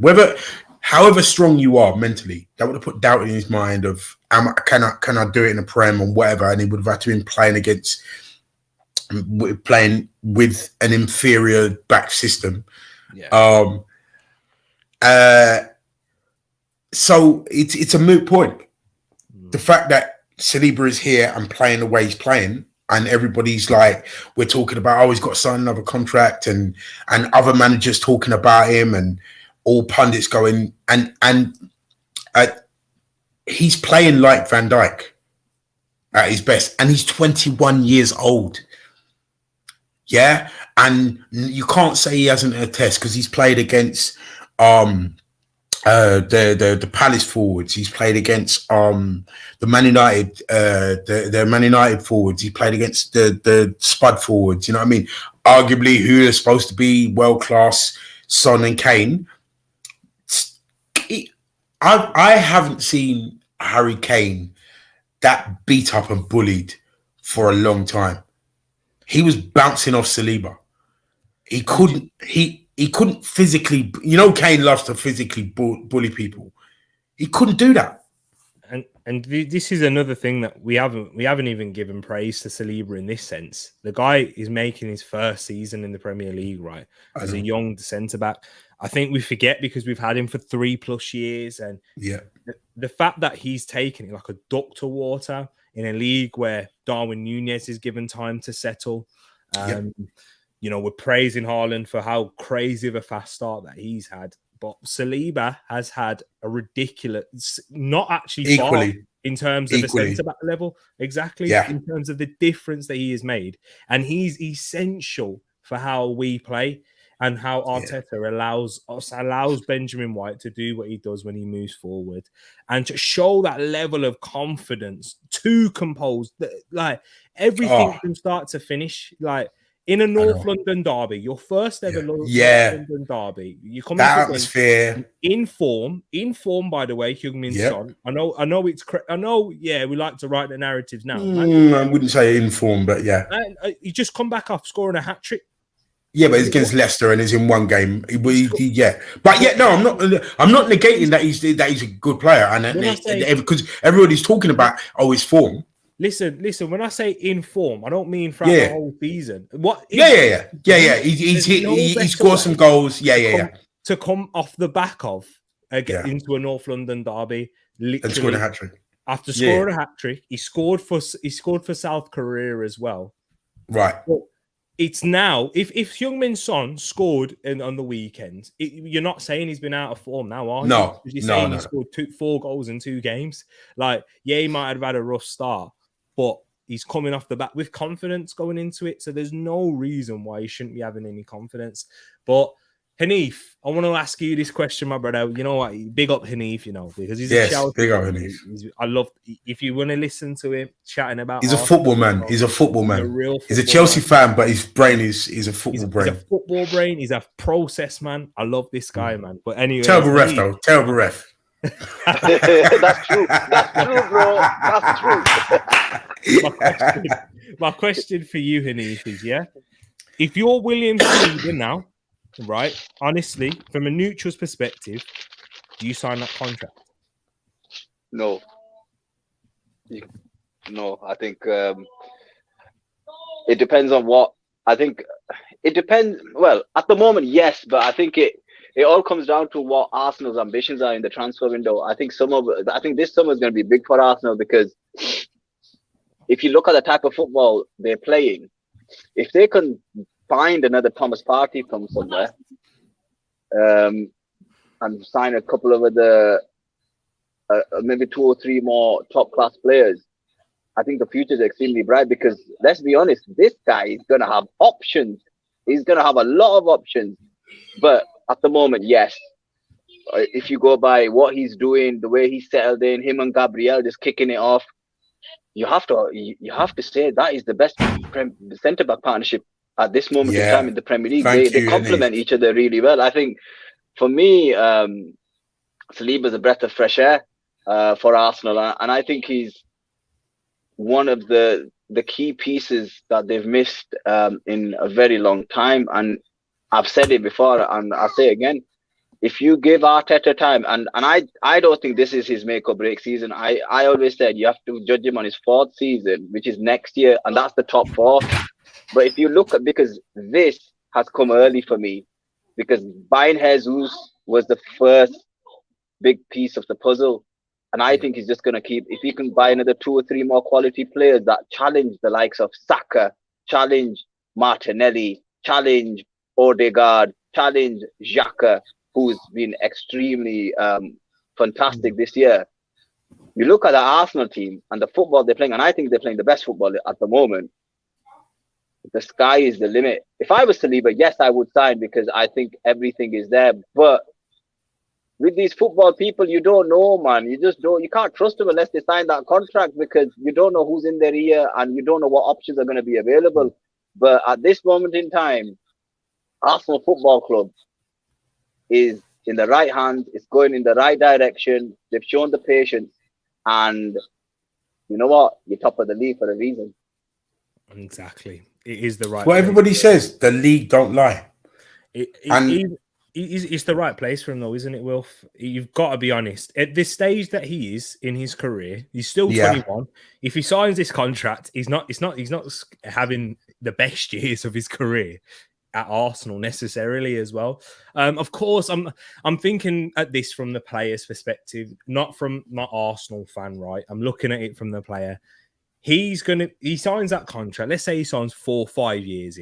However strong you are mentally, that would have put doubt in his mind of can I do it in a Prem or whatever, and he would have had to been playing with an inferior back system. Yeah. So it's a moot point. The fact that Saliba is here and playing the way he's playing, and everybody's like, we're talking about, oh, he's got to sign another contract, and other managers talking about him, and all pundits going, and he's playing like Van Dijk at his best, and he's 21 years old. Yeah, and you can't say he hasn't a test because he's played against the Palace forwards. He's played against the Man United the Man United forwards. He played against the Spud forwards. You know what I mean? Arguably, who are supposed to be world class, Son and Kane. I haven't seen Harry Kane that beat up and bullied for a long time. He was bouncing off Saliba. He couldn't physically. You know, Kane loves to physically bully people. He couldn't do that. And this is another thing that we haven't even given praise to Saliba in this sense. The guy is making his first season in the Premier League, right? As a young centre back. I think we forget because we've had him for 3+ years, and the fact that he's taken it like a duck to water in a league where Darwin Núñez is given time to settle. You know, we're praising Haaland for how crazy of a fast start that he's had. But Saliba has had a ridiculous, not actually far in terms of the centre-back level. Exactly. Yeah. In terms of the difference that he has made. And he's essential for how we play and how Arteta allows Benjamin White to do what he does when he moves forward. And to show that level of confidence, too composed, like everything from start to finish, like, in a North London derby, your first ever North London derby, you come that atmosphere in form. By the way, Heung-min Son. I know it's. We like to write the narratives now. I wouldn't say in form, but you just come back off scoring a hat trick. Yeah, but it's against Leicester and it's in one game. But no, I'm not negating that he's a good player, and because everybody's talking about his form. Listen. When I say in form, I don't mean throughout the whole season. He scored some goals. To come off the back of into a North London derby, and scored a hat trick. After scoring a hat trick, he scored for South Korea as well. Right. Well, it's now if Heung-min Son scored on the weekend, you're not saying he's been out of form now, are you? No, you're saying he scored 4 goals in 2 games. Like, he might have had a rough start, but he's coming off the back with confidence going into it. So there's no reason why he shouldn't be having any confidence. But Hanif, I want to ask you this question, my brother. You know what? Big up Hanif, because he's a Chelsea. Big up Hanif. I love, if you want to listen to him chatting about he's a football man. He's a football man. He's a Chelsea fan, but his brain is a football brain. He's a football brain. He's a process man. I love this guy, man. But anyway. Terrible ref, though. Terrible ref. That's true. That's true, bro. That's true. My question for you, Hanif, is if you're William Saliba now, right? Honestly, from a neutral's perspective, do you sign that contract? No. I think it depends on what. I think it depends. Well, at the moment, yes, but I think it all comes down to what Arsenal's ambitions are in the transfer window. I think this summer is going to be big for Arsenal because if you look at the type of football they're playing, if they can find another Thomas Partey from somewhere, and sign a couple of other, maybe 2 or 3 more top class players, I think the future is extremely bright because let's be honest, this guy is going to have options. He's going to have a lot of options. But at the moment, yes, if you go by what he's doing, the way he's settled in, him and Gabriel just kicking it off, you have to say that is the best centre back partnership at this moment in time in the Premier League. They complement each other really well. I think for me, Saliba is a breath of fresh air for Arsenal, and I think he's one of the key pieces that they've missed in a very long time. And I've said it before, and I'll say it again. If you give Arteta time, and I don't think this is his make or break season. I always said you have to judge him on his 4th season, which is next year, and that's the top 4. But if you look at, because this has come early for me, because buying Jesus was the first big piece of the puzzle. And I think he's just going to keep, if he can buy another 2 or 3 more quality players that challenge the likes of Saka, challenge Martinelli, challenge Odegaard, challenge Xhaka, who's been extremely fantastic this year. You look at the Arsenal team and the football they're playing, and I think they're playing the best football at the moment. The sky is the limit. If I was Saliba, yes, I would sign because I think everything is there. But with these football people, you don't know, man. You can't trust them unless they sign that contract because you don't know who's in their ear and you don't know what options are going to be available. But at this moment in time, Arsenal Football Club is in the right hands. It's going in the right direction. They've shown the patience. And you know what? You're top of the league for a reason. Exactly. It is the right Well, everybody says the league don't lie. It's the right place for him, though, isn't it, Wilf? You've got to be honest. At this stage that he is in his career, he's still 21. If he signs this contract, he's not having the best years of his career at Arsenal necessarily as well. Of course, I'm thinking at this from the player's perspective, not from my Arsenal fan, right? I'm looking at it from the player. He signs that contract. Let's say he signs 4 or 5 years,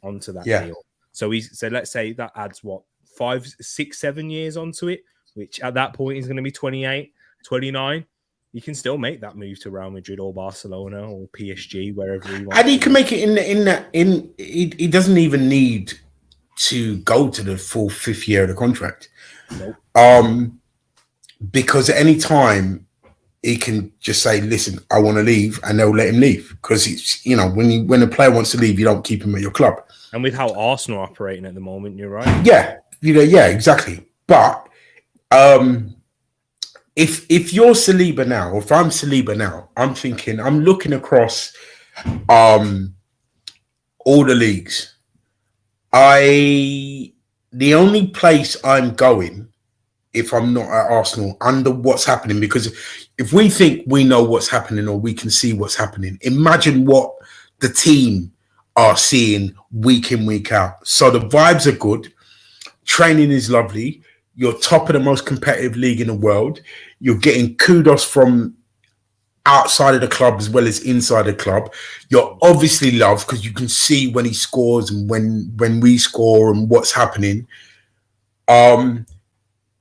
onto that deal. So let's say that adds what? 5, 6, 7 years onto it, which at that point is going to be 28, 29. You can still make that move to Real Madrid or Barcelona or PSG, wherever he wants. And he can make it he doesn't even need to go to the full 5th year of the contract. Nope. Because at any time he can just say, listen, I want to leave, and they'll let him leave. Because it's, when a player wants to leave, you don't keep him at your club. And with how Arsenal are operating at the moment, you're right. Yeah. Exactly. But if you're Saliba now, or if I'm Saliba now, I'm looking across all the leagues. The only place I'm going, if I'm not at Arsenal, under what's happening, because if we think we know what's happening or we can see what's happening, imagine what the team are seeing week in, week out. So the vibes are good. Training is lovely. You're top of the most competitive league in the world. You're getting kudos from outside of the club as well as inside the club. You're obviously loved because you can see when he scores and when we score and what's happening.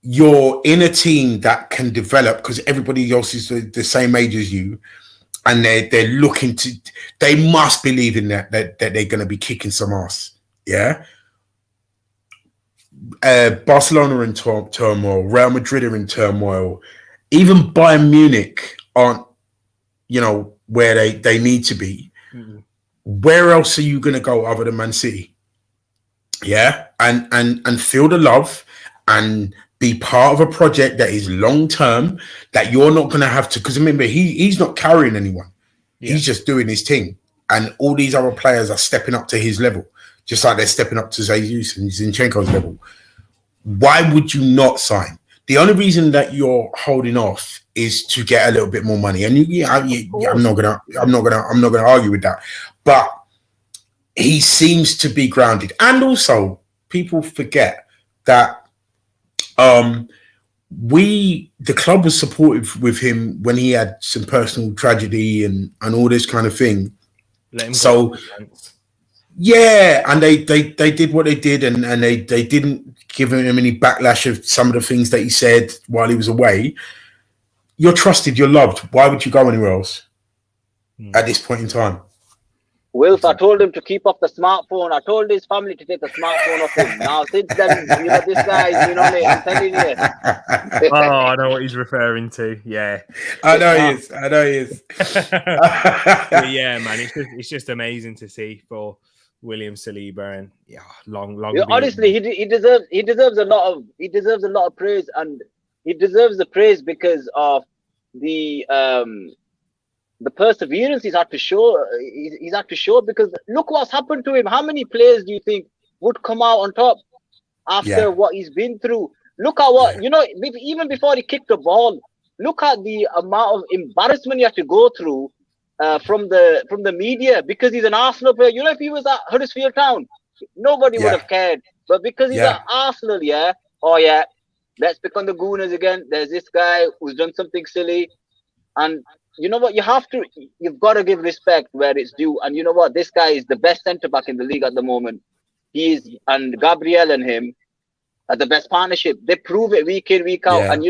You're in a team that can develop because everybody else is the same age as you. And they're looking to, they must believe in that they're going to be kicking some ass. Yeah. Barcelona in turmoil, Real Madrid are in turmoil, even Bayern Munich aren't, where they need to be. Mm-hmm. Where else are you going to go other than Man City? Yeah, and feel the love and be part of a project that is long term, that you're not going to have to. Because remember, he's not carrying anyone; he's just doing his thing, and all these other players are stepping up to his level. Just like they're stepping up to Jesus and Zinchenko's level. Why would you not sign? The only reason that you're holding off is to get a little bit more money. And I'm not gonna argue with that. But he seems to be grounded. And also, people forget that the club was supportive with him when he had some personal tragedy and all this kind of thing. Yeah, and they did what they did, and they didn't give him any backlash of some of the things that he said while he was away. You're trusted, you're loved. Why would you go anywhere else? at this point in time. Wilf, I told him to keep off the smartphone. I told his family to take the smartphone off him. Now, since then, this guy is, I'm telling you. Oh, I know what he's referring to. Yeah. I know he is. Yeah, man. It's just amazing to see for William Saliba, and long. Honestly, he deserves a lot of praise, and he deserves the praise because of the perseverance he's had to show. He's had to show, because look what's happened to him. How many players do you think would come out on top after what he's been through? Look at what even before he kicked the ball. Look at the amount of embarrassment you have to go through from the media, because he's an Arsenal player. If he was at Huddersfield Town, nobody would have cared. But because he's at Arsenal, let's pick on the Gooners again. There's this guy who's done something silly, and you know what? You've got to give respect where it's due. And you know what? This guy is the best centre back in the league at the moment. And Gabriel and him are the best partnership. They prove it week in, week out. And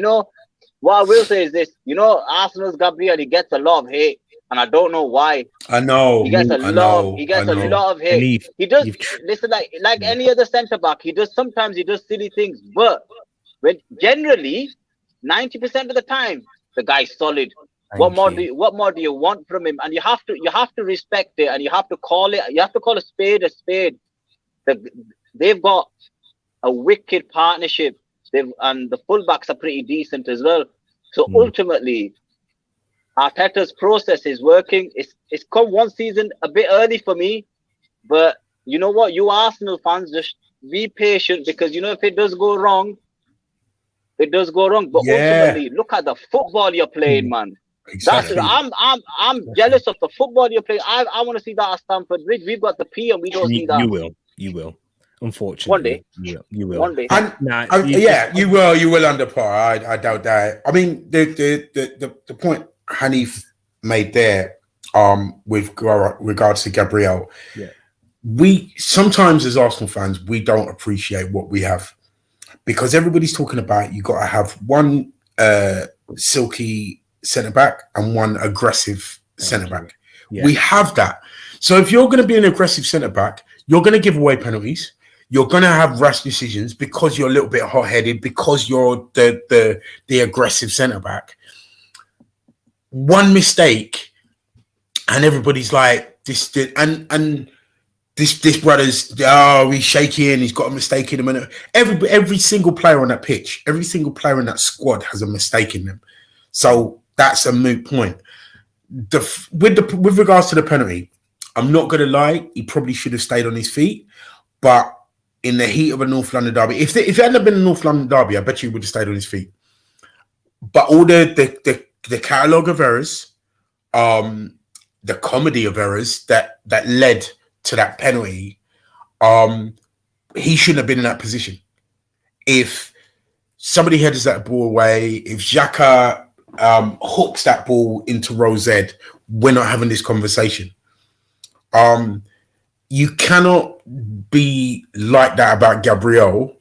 what I will say is this: Arsenal's Gabriel, he gets a lot of hate, and I don't know why. I know he gets a lot of hate. He does listen like any other centre back. Sometimes he does silly things, but generally 90% of the time the guy's solid. What more do you want from him? And you have to respect it, and you have to call it. You have to call a spade a spade. They've got a wicked partnership. And the fullbacks are pretty decent as well. So ultimately, Arteta's process is working. It's come one season a bit early for me, but you know what? You Arsenal fans, just be patient, because if it does go wrong, it does go wrong. But ultimately, look at the football you're playing, man. Exactly. I'm jealous of the football you're playing. I want to see that at Stamford Bridge. We've got the P, and we don't see that. You will. Unfortunately, you will. One day. You will under par. I doubt that. I mean, the point Hanif made there, with regards to Gabriel, we sometimes as Arsenal fans, we don't appreciate what we have, because everybody's talking about you got to have one silky centre back and one aggressive centre back. We have that. So if you're going to be an aggressive centre back, you're going to give away penalties. You're going to have rash decisions because you're a little bit hot-headed, because you're the aggressive centre back. One mistake, and everybody's like this, and this brother's he's shaky and he's got a mistake in him. And every single player on that pitch, every single player in that squad has a mistake in them. So that's a moot point. With regards to the penalty, I'm not going to lie, he probably should have stayed on his feet, but in the heat of a North London derby, if it hadn't been a North London derby, I bet you he would have stayed on his feet. But all the catalogue of errors, the comedy of errors that led to that penalty, he shouldn't have been in that position. If somebody headers that ball away, if Xhaka hooks that ball into row Z, we're not having this conversation. You cannot be like that about Gabriel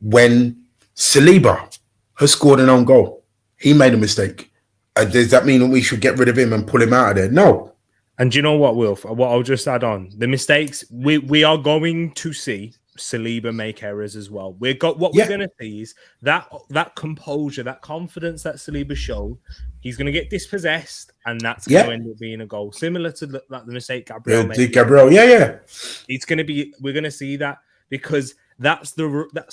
when Saliba has scored an own goal. He made a mistake. Does that mean that we should get rid of him and pull him out of there? No. And do you know what, Wilf? What I'll just add on, the mistakes, we are going to see Saliba make errors as well. We're going to see is that composure, that confidence that Saliba showed. He's going to get dispossessed, and that's going to end up being a goal, similar to the mistake Gabriel made. It's going to be. We're going to see that, because that's the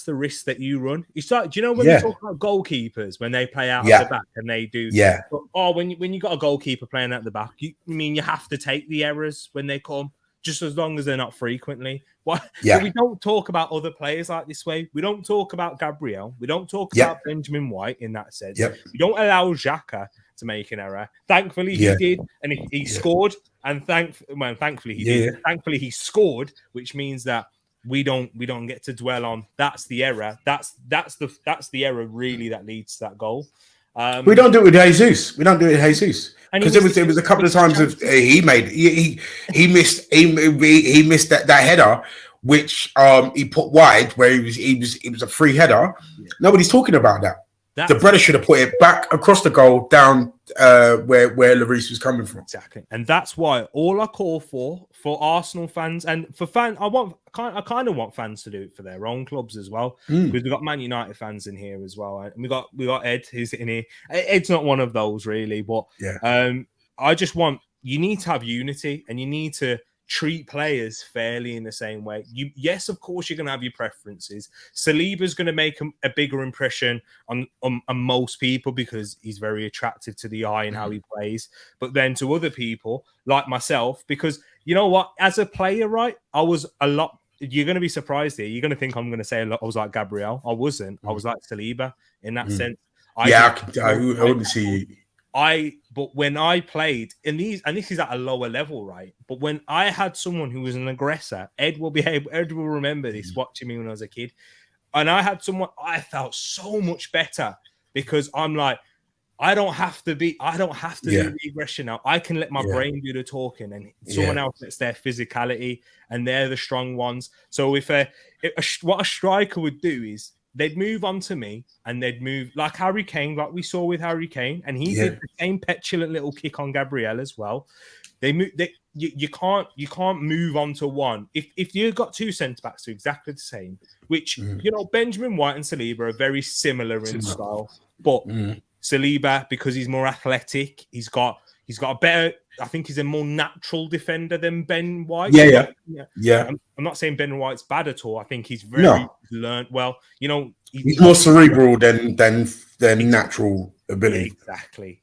risk that you run. You start. Do you know when we talk about goalkeepers when they play out of the back and they do? Yeah. When you got a goalkeeper playing out the back, you have to take the errors when they come, just as long as they're not frequently. But we don't talk about other players like this way. We don't talk about Gabriel. We don't talk about Benjamin White in that sense. We don't allow Xhaka to make an error. Thankfully, he did, and he scored. And thankfully, he did. Thankfully, he scored, which means that we don't get to dwell on that's the error. That's the error really that leads to that goal. We don't do it with Jesus. Because there was a couple of times he missed that header, which he put wide, where it was a free header. Nobody's talking about that. The brother should have put it back across the goal, down where Lloris was coming from. Exactly, and that's why all I call for Arsenal fans and for fans, I kind of want fans to do it for their own clubs as well, because we've got Man United fans in here as well, and we got Ed who's in here. Ed's not one of those really, but I just want, you need to have unity, and you need to treat players fairly in the same way. Yes, of course, you're going to have your preferences. Saliba's going to make a bigger impression on most people because he's very attractive to the eye and how he plays. But then to other people, like myself, because you know what? As a player, right, I was a lot... You're going to be surprised here. You're going to think I'm going to say a lot. I was like Gabriel. I wasn't. I was like Saliba in that sense. I wouldn't see... But when I played in these, and this is at a lower level, right? But when I had someone who was an aggressor, Ed will remember this watching me when I was a kid. And I had someone, I felt so much better because I'm like, I don't have to do the aggression now. I can let my brain do the talking, and someone else gets their physicality, and they're the strong ones. So what a striker would do is, they'd move on to me, and they'd move like Harry Kane, like we saw with Harry Kane, and he did the same petulant little kick on Gabriel as well. You can't move on to one. If you've got two centre backs who are exactly the same, which you know, Benjamin White and Saliba are very similar in style, but Saliba, because he's more athletic, he's got a better. I think he's a more natural defender than Ben White. Yeah. I'm not saying Ben White's bad at all. I think he's very learned well. You know, he's more cerebral than natural ability.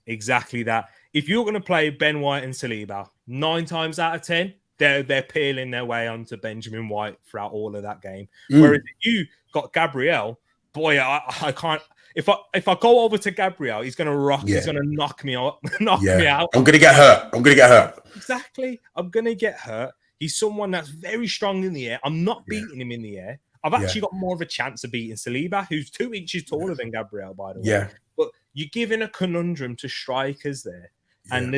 Exactly that. If you're going to play Ben White and Saliba, 9 times out of 10, they're peeling their way onto Benjamin White throughout all of that game. Whereas if you got Gabriel, boy, I can't. If I go over to Gabriel, he's going to rock. He's going to knock me out. Me out. I'm going to get hurt. Exactly. I'm going to get hurt. He's someone that's very strong in the air. I'm not beating him in the air. I've actually got more of a chance of beating Saliba, who's 2 inches taller than Gabriel, by the way. Yeah. But you're giving a conundrum to strikers there. And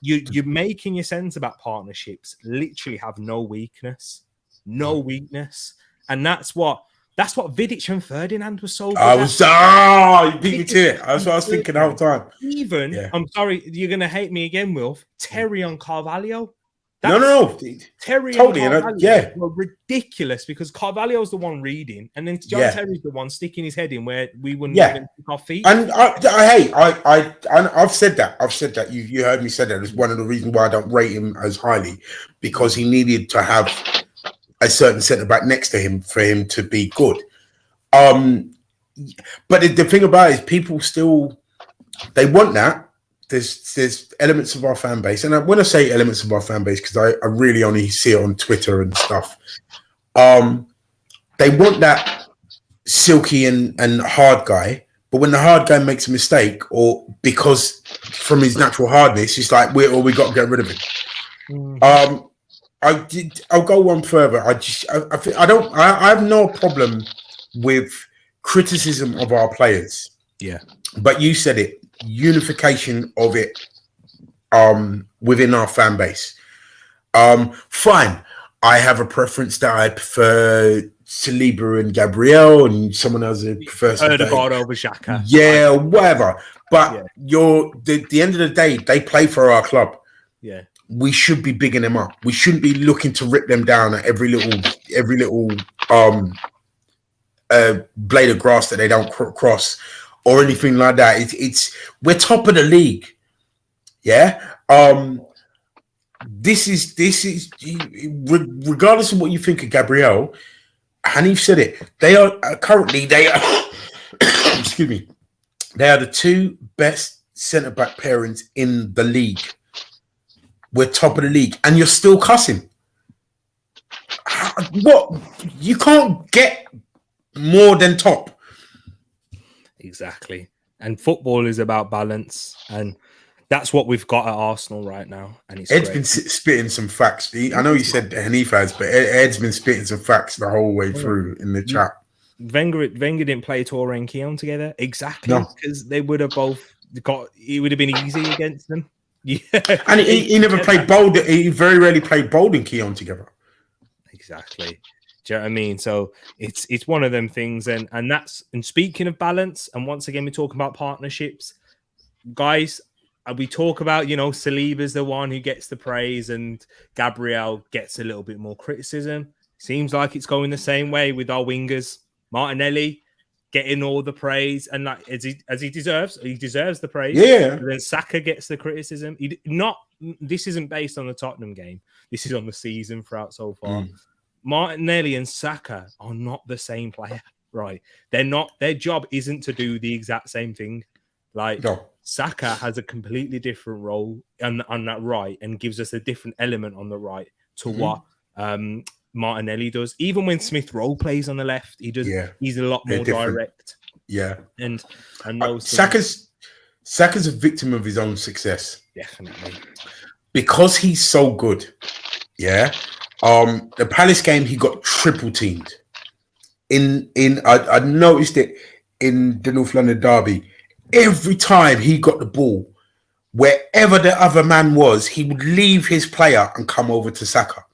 you're making your centre-back partnerships literally have no weakness. And that's what Vidic and Ferdinand was so good you beat me to it. That's what I was thinking the whole time. I'm sorry, you're going to hate me again, Wilf. Terry on Carvalho. No. Terry totally, and Carvalho were ridiculous because Carvalho's the one reading, and then John Terry's the one sticking his head in where we wouldn't even pick our feet. And I've said that. You heard me say that. It's one of the reasons why I don't rate him as highly, because he needed to have a certain centre back next to him for him to be good. But the thing about it is, people still, they want that. There's elements of our fan base, and when I say elements of our fan base, because I really only see it on Twitter and stuff. They want that silky and hard guy, but when the hard guy makes a mistake, or because from his natural hardness, it's like we got to get rid of him. I'll go one further. I have no problem with criticism of our players. Yeah. But you said it, unification of it within our fan base. Fine. I have a preference that I prefer Saliba and Gabriel, and someone else prefers Odegaard over Saka. Yeah, whatever. But the end of the day, they play for our club. Yeah. We should be bigging them up. We shouldn't be looking to rip them down at every little blade of grass that they don't cross or anything like that. We're top of the league. Yeah. This is regardless of what you think of Gabriel, Hanif said it. They are excuse me. They are the 2 best centre-back pairings in the league. We're top of the league, and you're still cussing. What? You can't get more than top. Exactly. And football is about balance, and that's what we've got at Arsenal right now. And Ed's been spitting some facts. I know you said Hanif has, but Ed's been spitting some facts the whole way through in the chat. Wenger didn't play Torre and Keown together. Exactly. Because they would have both got, it would have been easy against them. Yeah. And he never played bold. He very rarely played bold and Keown together. Exactly. Do you know what I mean? So it's one of them things, and speaking of balance, and once again we're talking about partnerships, guys. We talk about, Saliba's the one who gets the praise, and Gabriel gets a little bit more criticism. Seems like it's going the same way with our wingers. Martinelli getting all the praise, and like as he deserves the praise. Yeah. And then Saka gets the criticism. This isn't based on the Tottenham game. This is on the season throughout so far. Martinelli and Saka are not the same player, right? They're not. Their job isn't to do the exact same thing. Like, No. Saka has a completely different role on that right, and gives us a different element on the right to what Martinelli does. Even when Smith Rowe plays on the left, he does. Yeah. He's a lot more direct. Yeah. And those Saka's a victim of his own success. Definitely. Because he's so good. Yeah. The Palace game, he got triple teamed. I noticed it in the North London derby. Every time he got the ball, wherever the other man was, he would leave his player and come over to Saka.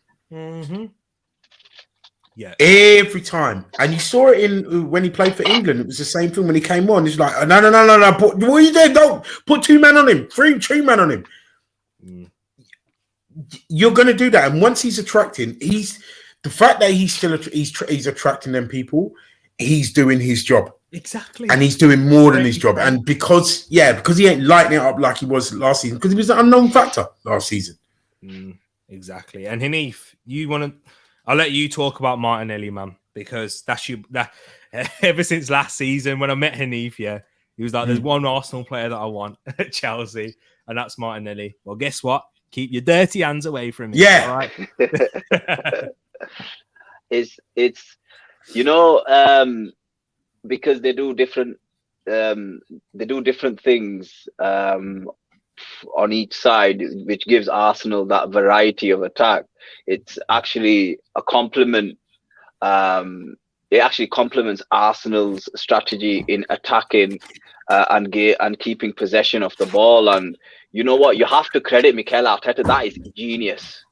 Yeah. Every time. And you saw it when he played for England. It was the same thing when he came on. It's like, no. What are you doing? Don't put two men on him. Three men on him. You're going to do that. And once he's attracting, the fact that he's attracting them people, he's doing his job. Exactly. And he's doing more than his job. And because he ain't lighting it up like he was last season, because he was an unknown factor last season. Exactly. And Hanif, I'll let you talk about Martinelli, man, because that ever since last season when I met Hanif, he was like, there's one Arsenal player that I want at Chelsea, and that's Martinelli. Well, guess what? Keep your dirty hands away from him. Yeah. All right? It's because they do different things on each side, which gives Arsenal that variety of attack. It's actually a compliment. It actually complements Arsenal's strategy in attacking and keeping possession of the ball. And you know what? You have to credit Mikel Arteta. That is genius.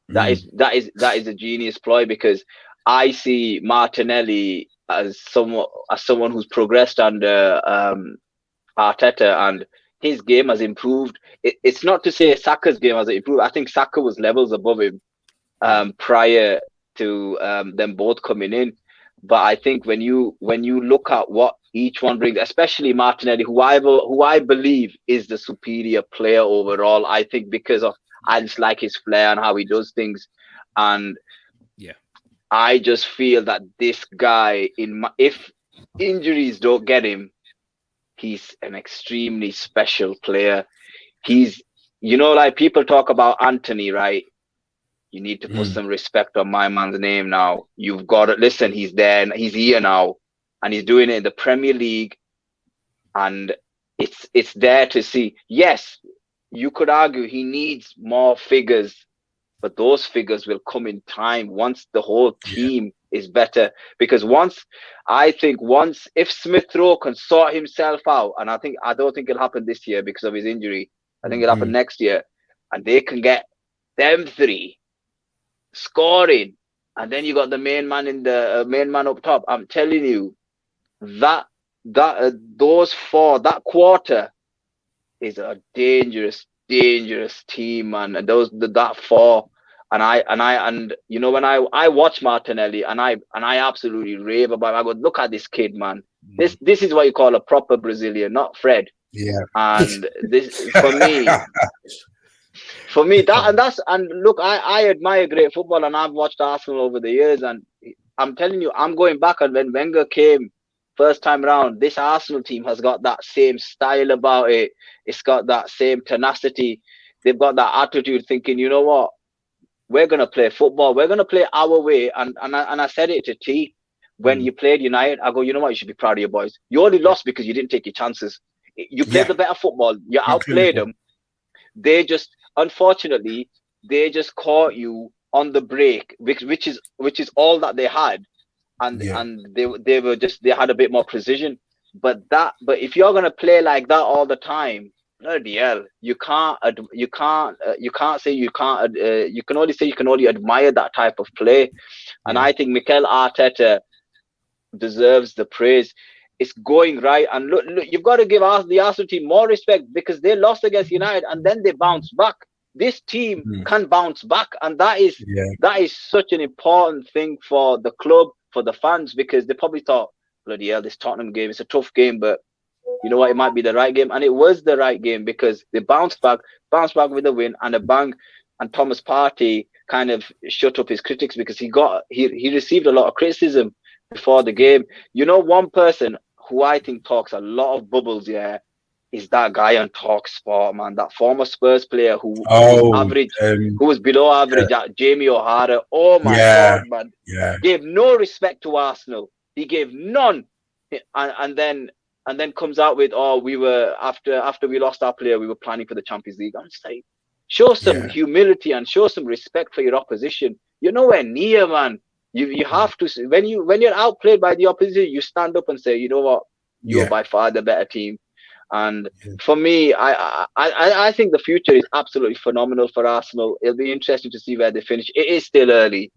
That is a genius ploy, because I see Martinelli as someone who's progressed under Arteta, and his game has improved. It's not to say Saka's game has improved. I think Saka was levels above him prior to them both coming in. But I think when you look at what each one brings, especially Martinelli, who I believe is the superior player overall, I think because I just like his flair and how he does things. And I just feel that this guy, if injuries don't get him, he's an extremely special player. He's, like people talk about Anthony, right? You need to put some respect on my man's name now. You've got to listen. He's there. He's here now, and he's doing it in the Premier League. And it's there to see. Yes, you could argue he needs more figures, but those figures will come in time once the whole team is better. Because if Smith Rowe can sort himself out, and I don't think it'll happen this year because of his injury. I think it'll happen next year, and they can get them three scoring, and then you got the main man up top. I'm telling you that those four, that quarter is a dangerous team, man. And that four, and when I watch Martinelli, and I absolutely rave about him. I go, look at this kid, man. This is what you call a proper Brazilian, not Fred. Yeah. And this for me, look, I admire great football, and I've watched Arsenal over the years, and I'm telling you, I'm going back, and when Wenger came first time around, this Arsenal team has got that same style about it. It's got that same tenacity. They've got that attitude, thinking, you know what, we're gonna play football. We're gonna play our way. And I said it to T when you played United. I go, you know what, you should be proud of your boys. You only lost because you didn't take your chances. You played the better football. You outplayed them. They just, unfortunately, they just caught you on the break, which is all that they had, and they had a bit more precision. But if you're gonna play like that all the time, bloody hell, you can only say you can only admire that type of play. And I think Mikel Arteta deserves the praise. It's going right. And look, you've got to give the Arsenal team more respect because they lost against United and then they bounced back. This team can bounce back, and that is such an important thing for the club, for the fans, because they probably thought, bloody hell, this Tottenham game, it's a tough game, but you know what, it might be the right game. And it was the right game because they bounced back with a win and a bang. And Thomas Partey kind of shut up his critics because he received a lot of criticism before the game. You know, one person who I think talks a lot of bubbles, is that guy on TalkSport, man. That former Spurs player who was below average, Jamie O'Hara. Oh my God, man. Yeah. Gave no respect to Arsenal. He gave none. And then comes out with, we were after we lost our player, we were planning for the Champions League. I'm just like, show some humility and show some respect for your opposition. You're nowhere near, man. You have to, when you're outplayed by the opposition, you stand up and say, you know what, you're by far the better team. And for me, I think the future is absolutely phenomenal for Arsenal. It'll be interesting to see where they finish. It is still early.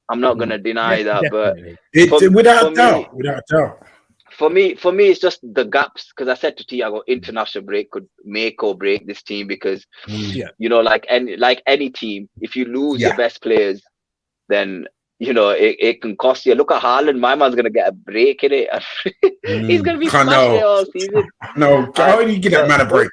I'm not going to deny that, definitely. but without a doubt. For me, it's just the gaps. Because I said to Tiago, international break could make or break this team. Because you know, like any team, if you lose your best players, then you know it can cost you. Look at Haaland. My man's gonna get a break in it. He's gonna be smashing it all season. No, how do you get that man a break?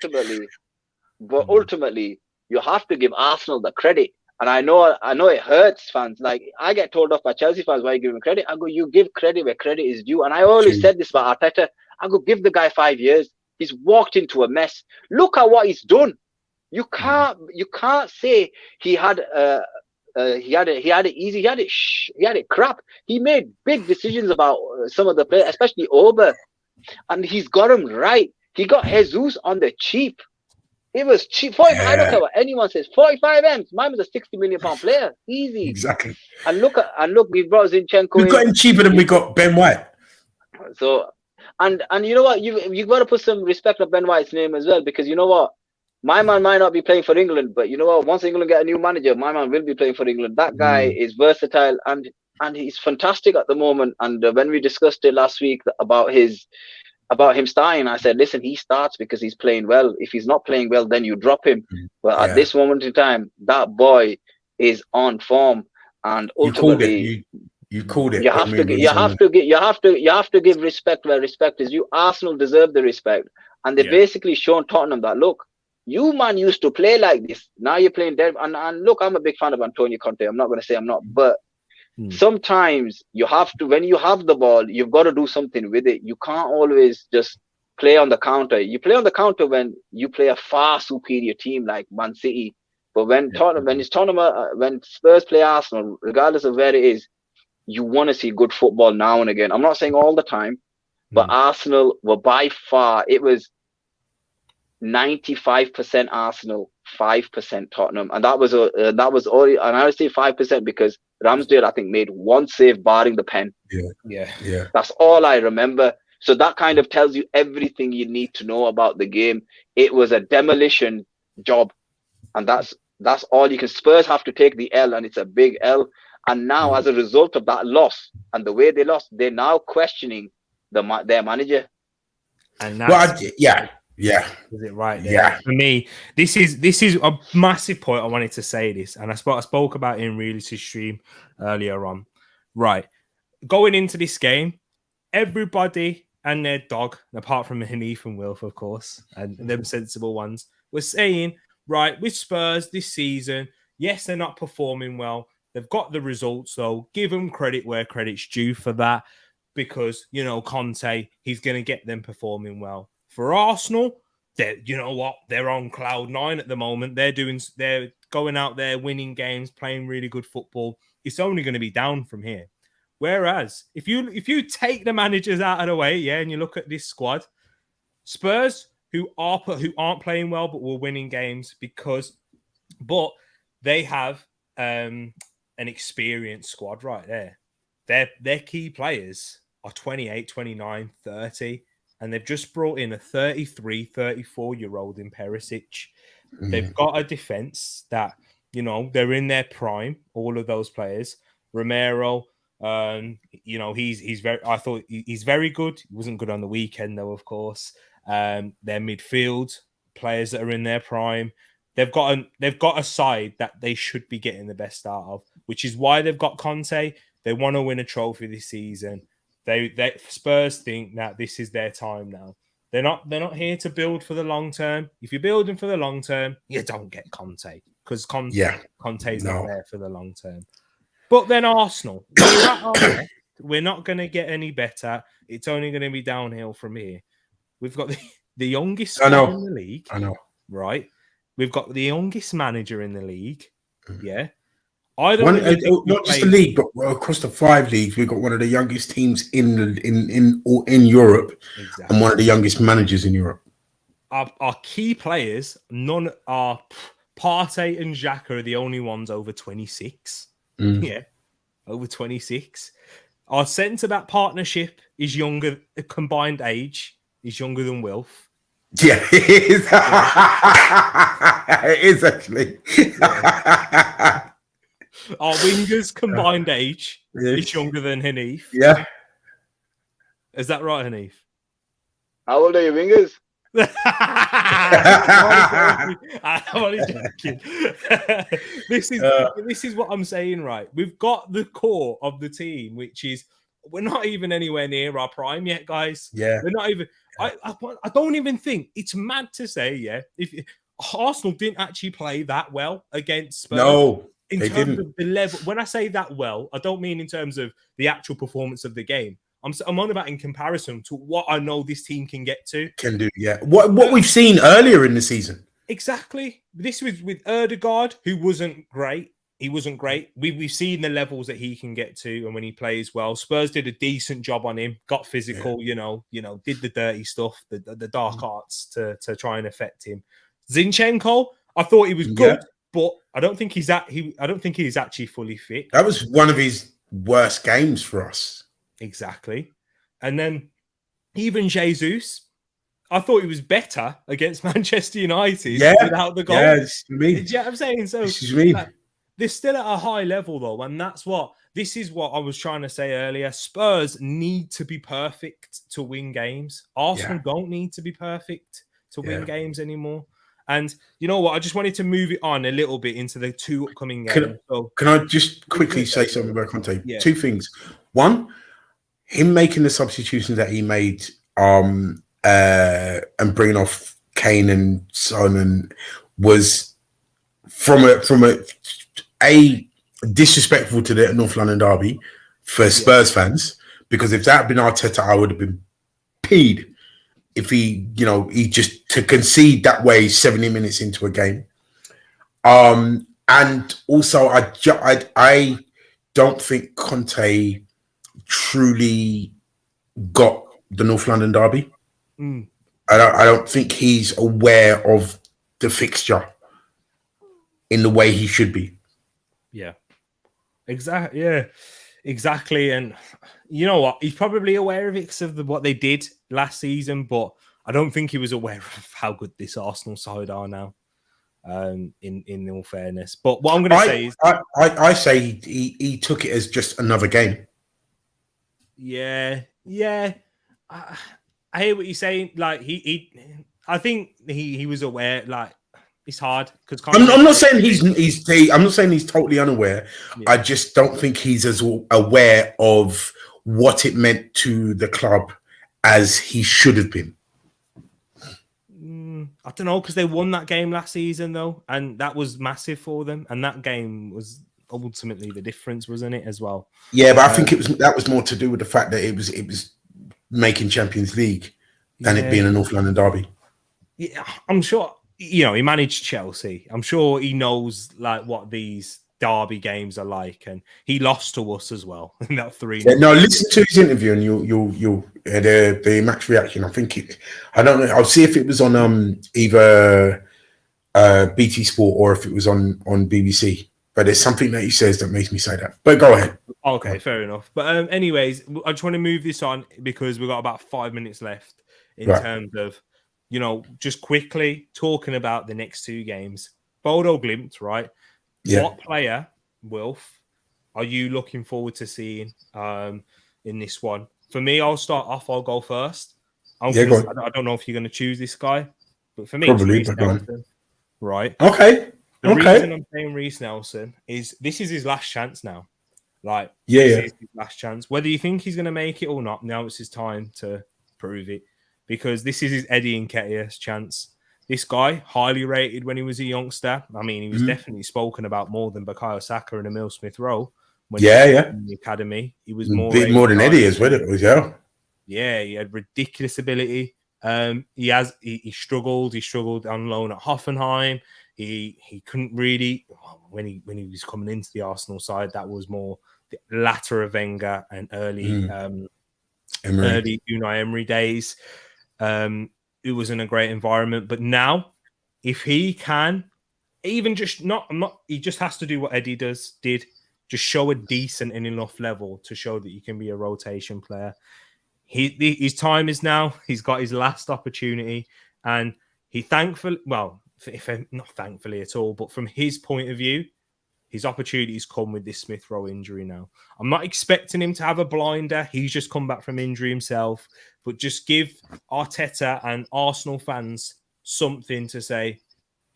Ultimately, you have to give Arsenal the credit. And I know it hurts fans. Like, I get told off by Chelsea fans, why you give him credit? I go, you give credit where credit is due. And I always said this about Arteta. I go, give the guy 5 years. He's walked into a mess. Look at what he's done. You can't say he had it easy. He had it crap. He made big decisions about some of the players, especially Ober, and he's got him right. He got Jesus on the cheap. It was cheap. 45. I don't care what anyone says. 45 M's. Mine was a 60 million pound player. Easy. Exactly. And look, we brought Zinchenko. We got him cheaper than we got Ben White. So, and you know what? You've got to put some respect on Ben White's name as well, because you know what? My man might not be playing for England, but you know what? Once England get a new manager, my man will be playing for England. That guy is versatile and he's fantastic at the moment. And when we discussed it last week about him starting, I said, listen, he starts because he's playing well. If he's not playing well, then you drop him. But at this moment in time, that boy is on form, and ultimately, you called it. You have to give respect where respect is due. Arsenal deserve the respect, and they basically shown Tottenham that, look, you man used to play like this. Now you're playing dead. And look, I'm a big fan of Antonio Conte. I'm not going to say I'm not, but sometimes you have to, when you have the ball, you've got to do something with it. You can't always just play on the counter. You play on the counter when you play a far superior team like Man City. But when when Spurs play Arsenal, regardless of where it is, you want to see good football now and again. I'm not saying all the time, but Arsenal were by far, it was 95% Arsenal, 5% Tottenham, and that was only, and I would say 5% because Ramsdale, I think, made one save barring the pen. Yeah. That's all I remember. So that kind of tells you everything you need to know about the game. It was a demolition job, and that's all you can. Spurs have to take the L, and it's a big L. And now, as a result of that loss and the way they lost, they're now questioning their manager. And that's, Yeah. Is it right there? Yeah. For me, this is a massive point. I wanted to say this, and I spoke about it in Reality Stream earlier on. Right. Going into this game, everybody and their dog, apart from Hanif and Wilf, of course, and them sensible ones, were saying, right, with Spurs this season, yes, they're not performing well. They've got the results, though. Give them credit where credit's due for that, because, you know, Conte, he's going to get them performing well. For Arsenal, you know what? They're on cloud 9 at the moment. They're going out there, winning games, playing really good football. It's only going to be down from here. Whereas if you take the managers out of the way, and you look at this squad, Spurs who aren't playing well but were winning games but they have an experienced squad right there. Their key players are 28, 29, 30. And they've just brought in a 33, 34-year-old in Perisic. They've got a defense that, you know, they're in their prime, all of those players. Romero, He's very. I thought he's very good. He wasn't good on the weekend though, of course. Their midfield players that are in their prime. They've got a side that they should be getting the best out of, which is why they've got Conte. They want to win a trophy this season. They Spurs think that this is their time now. They're not here to build for the long term. If you're building for the long term, you don't get Conte because Conte's not there for the long term. But then Arsenal, we're at our best. We're not going to get any better. It's only going to be downhill from here. We've got the youngest squad in the league. I know. Right? We've got the youngest manager in the league. Yeah. Not just the league, but across the 5 leagues, we've got one of the youngest teams in Europe, and one of the youngest managers in Europe. Our key players, none are Partey and Xhaka are the only ones over 26. Yeah, over 26. Our centre-back partnership is younger, combined age is younger than Wilf. Yeah, it is. It is actually. Yeah. Our wingers combined age is younger than Hanif. Yeah. Is that right, Hanif? How old are your wingers? I'm only joking. This is what I'm saying, right? We've got the core of the team, which is we're not even anywhere near our prime yet, guys. Yeah. We're not even. I don't even think it's mad to say, if Arsenal didn't actually play that well against Spurs. No. In terms of the level, when I say that well, I don't mean in terms of the actual performance of the game. I'm on about in comparison to what I know this team can get to. Can do, yeah. What we've seen earlier in the season. Exactly. This was with Ødegaard, who wasn't great. He wasn't great. We've seen the levels that he can get to, and when he plays well, Spurs did a decent job on him. Got physical, did the dirty stuff, the dark arts to try and affect him. Zinchenko, I thought he was good. Yeah. But I don't think he's actually fully fit. That was one of his worst games for us. Exactly. And then even Jesus, I thought he was better against Manchester United without the goal. Yeah, this is me. Do you know what I'm saying? So this is me. They're still at a high level though, and this is what I was trying to say earlier. Spurs need to be perfect to win games. Arsenal don't need to be perfect to win games anymore. And you know what? I just wanted to move it on a little bit into the 2 upcoming games. Can I just quickly say something about Conte? Yeah. 2 things. One, him making the substitutions that he made and bringing off Kane and Son was from a disrespectful to the North London derby for Spurs fans, because if that had been Arteta, I would have been peed. If he just to concede that way 70 minutes into a game. And also I don't think Conte truly got the North London derby. I don't think he's aware of the fixture in the way he should be. Yeah. Exactly. Yeah. Exactly. And you know what? He's probably aware of it because of what they did last season, but I don't think he was aware of how good this Arsenal side are now, in all fairness. But what I'm going to say is... I say he took it as just another game. Yeah. I hear what you're saying. Like, I think he was aware, like, it's hard because I'm not saying I'm not saying he's totally unaware. Yeah. I just don't think he's as aware of what it meant to the club as he should have been. I don't know, because they won that game last season though, and that was massive for them. And that game was ultimately the difference, wasn't it, as well? Yeah, but I think that was more to do with the fact that it was making Champions League than it being a North London derby. Yeah, I'm sure. He managed Chelsea. I'm sure he knows like what these derby games are like, and he lost to us as well in that 3. Yeah, no, listen to his interview, and you'll the match reaction. I don't know. I'll see if it was on either BT Sport or if it was on BBC. But there's something that he says that makes me say that. But go ahead. Okay, fair enough. But anyways, I just want to move this on because we've got about 5 minutes left in terms of. Just quickly talking about the next 2 games. Bodo Glimt, right? Yeah. What player, Wilf, are you looking forward to seeing in this one? For me, I'll start off. I'll go first. I don't know if you're going to choose this guy, but for me, Probably, it's Reece but go on. Nelson, right? Okay. The reason I'm saying Reece Nelson is this is his last chance now. Like, this is his last chance. Whether you think he's going to make it or not, now it's his time to prove it. Because this is his Eddie Nketiah's chance. This guy, highly rated when he was a youngster. I mean, he was definitely spoken about more than Bukayo Saka and Emile Smith-Rowe. When he was in the academy. He was more than Eddie as well. It was, yeah, he had ridiculous ability. He struggled. He struggled on loan at Hoffenheim. He couldn't really when he was coming into the Arsenal side. That was more the latter of Wenger and early Unai Emery days. It was in a great environment, but now if he can, even just he just has to do what Eddie did. Just show a decent and enough level to show that you can be a rotation player. His time is now. He's got his last opportunity, and not thankfully at all, but from his point of view, his opportunities come with this Smith-Rowe injury now. I'm not expecting him to have a blinder. He's just come back from injury himself, but just give Arteta and Arsenal fans something to say,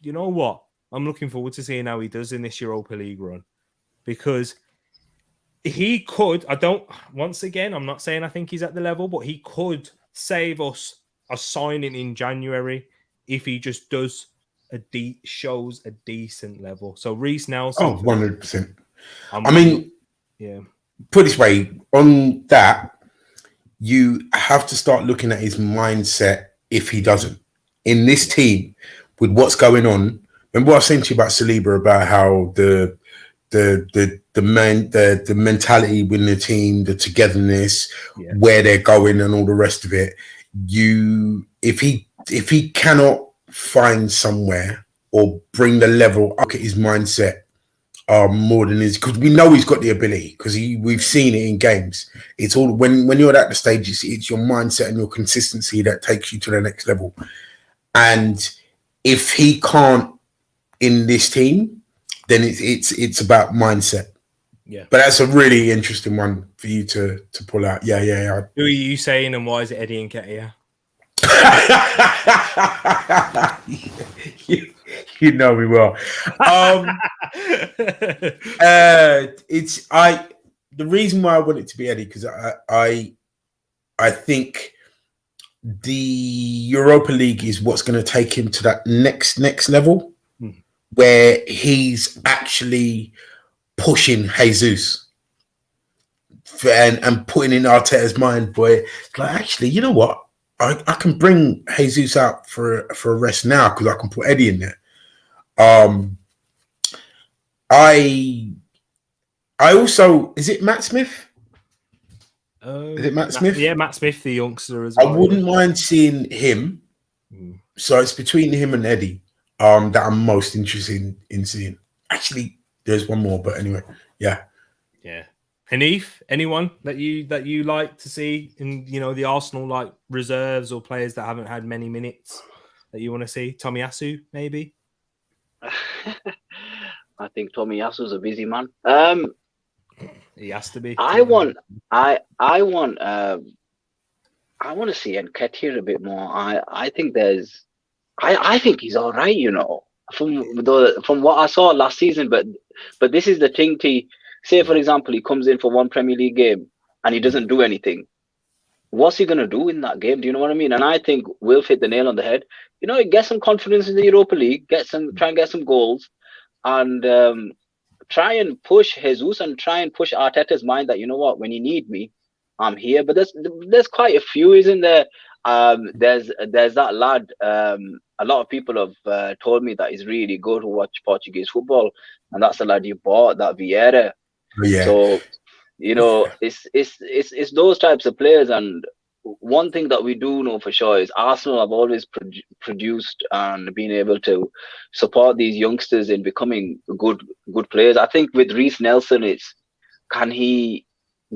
you know what? I'm looking forward to seeing how he does in this Europa League run. Because he could, once again, I'm not saying I think he's at the level, but he could save us a signing in January if he just shows a decent level. So Reece Nelson. Oh, 100%. Put it this way, on that, you have to start looking at his mindset if he doesn't. In this team, with what's going on, remember what I was saying to you about Saliba, about how the mentality within the team, the togetherness, where they're going, and all the rest of it. If he cannot find somewhere or bring the level up at his mindset more than his, because we know he's got the ability, because we've seen it in games. It's all when you're at the stage, it's your mindset and your consistency that takes you to the next level. And if he can't in this team, then it's about mindset. Yeah. But that's a really interesting one for you to pull out. Yeah. Who are you saying, and why is it Eddie Nketiah? you know me well. The reason why I want it to be Eddie, because I think the Europa League is what's going to take him to that next level, where he's actually pushing Jesus and putting in Arteta's mind, boy, it's like, actually, you know what? I can bring Jesus out for a rest now, because I can put Eddie in there. I also, is it Matt Smith? Is it Matt Smith? Yeah, Matt Smith, the youngster as well. I wouldn't mind seeing him. So it's between him and Eddie that I'm most interested in seeing. Actually, there's one more, but anyway, yeah. Hanif, anyone that you like to see in the Arsenal like reserves or players that haven't had many minutes that you want to see? Tomiyasu, maybe. I think Tomiyasu's a busy man. He has to be. I want to see Nketiah a bit more. I think I think he's all right, from what I saw last season. But this is the thing. Say, for example, he comes in for one Premier League game and he doesn't do anything. What's he going to do in that game? Do you know what I mean? And I think Wilf hit the nail on the head. Get some confidence in the Europa League, try and get some goals, and try and push Jesus and try and push Arteta's mind that, you know what, when you need me, I'm here. But there's quite a few, isn't there? There's that lad. A lot of people have told me that he's really good to watch Portuguese football, and that's the lad you bought, that Vieira. Yeah. So, it's those types of players. And one thing that we do know for sure is Arsenal have always produced and been able to support these youngsters in becoming good players. I think with Reece Nelson, can he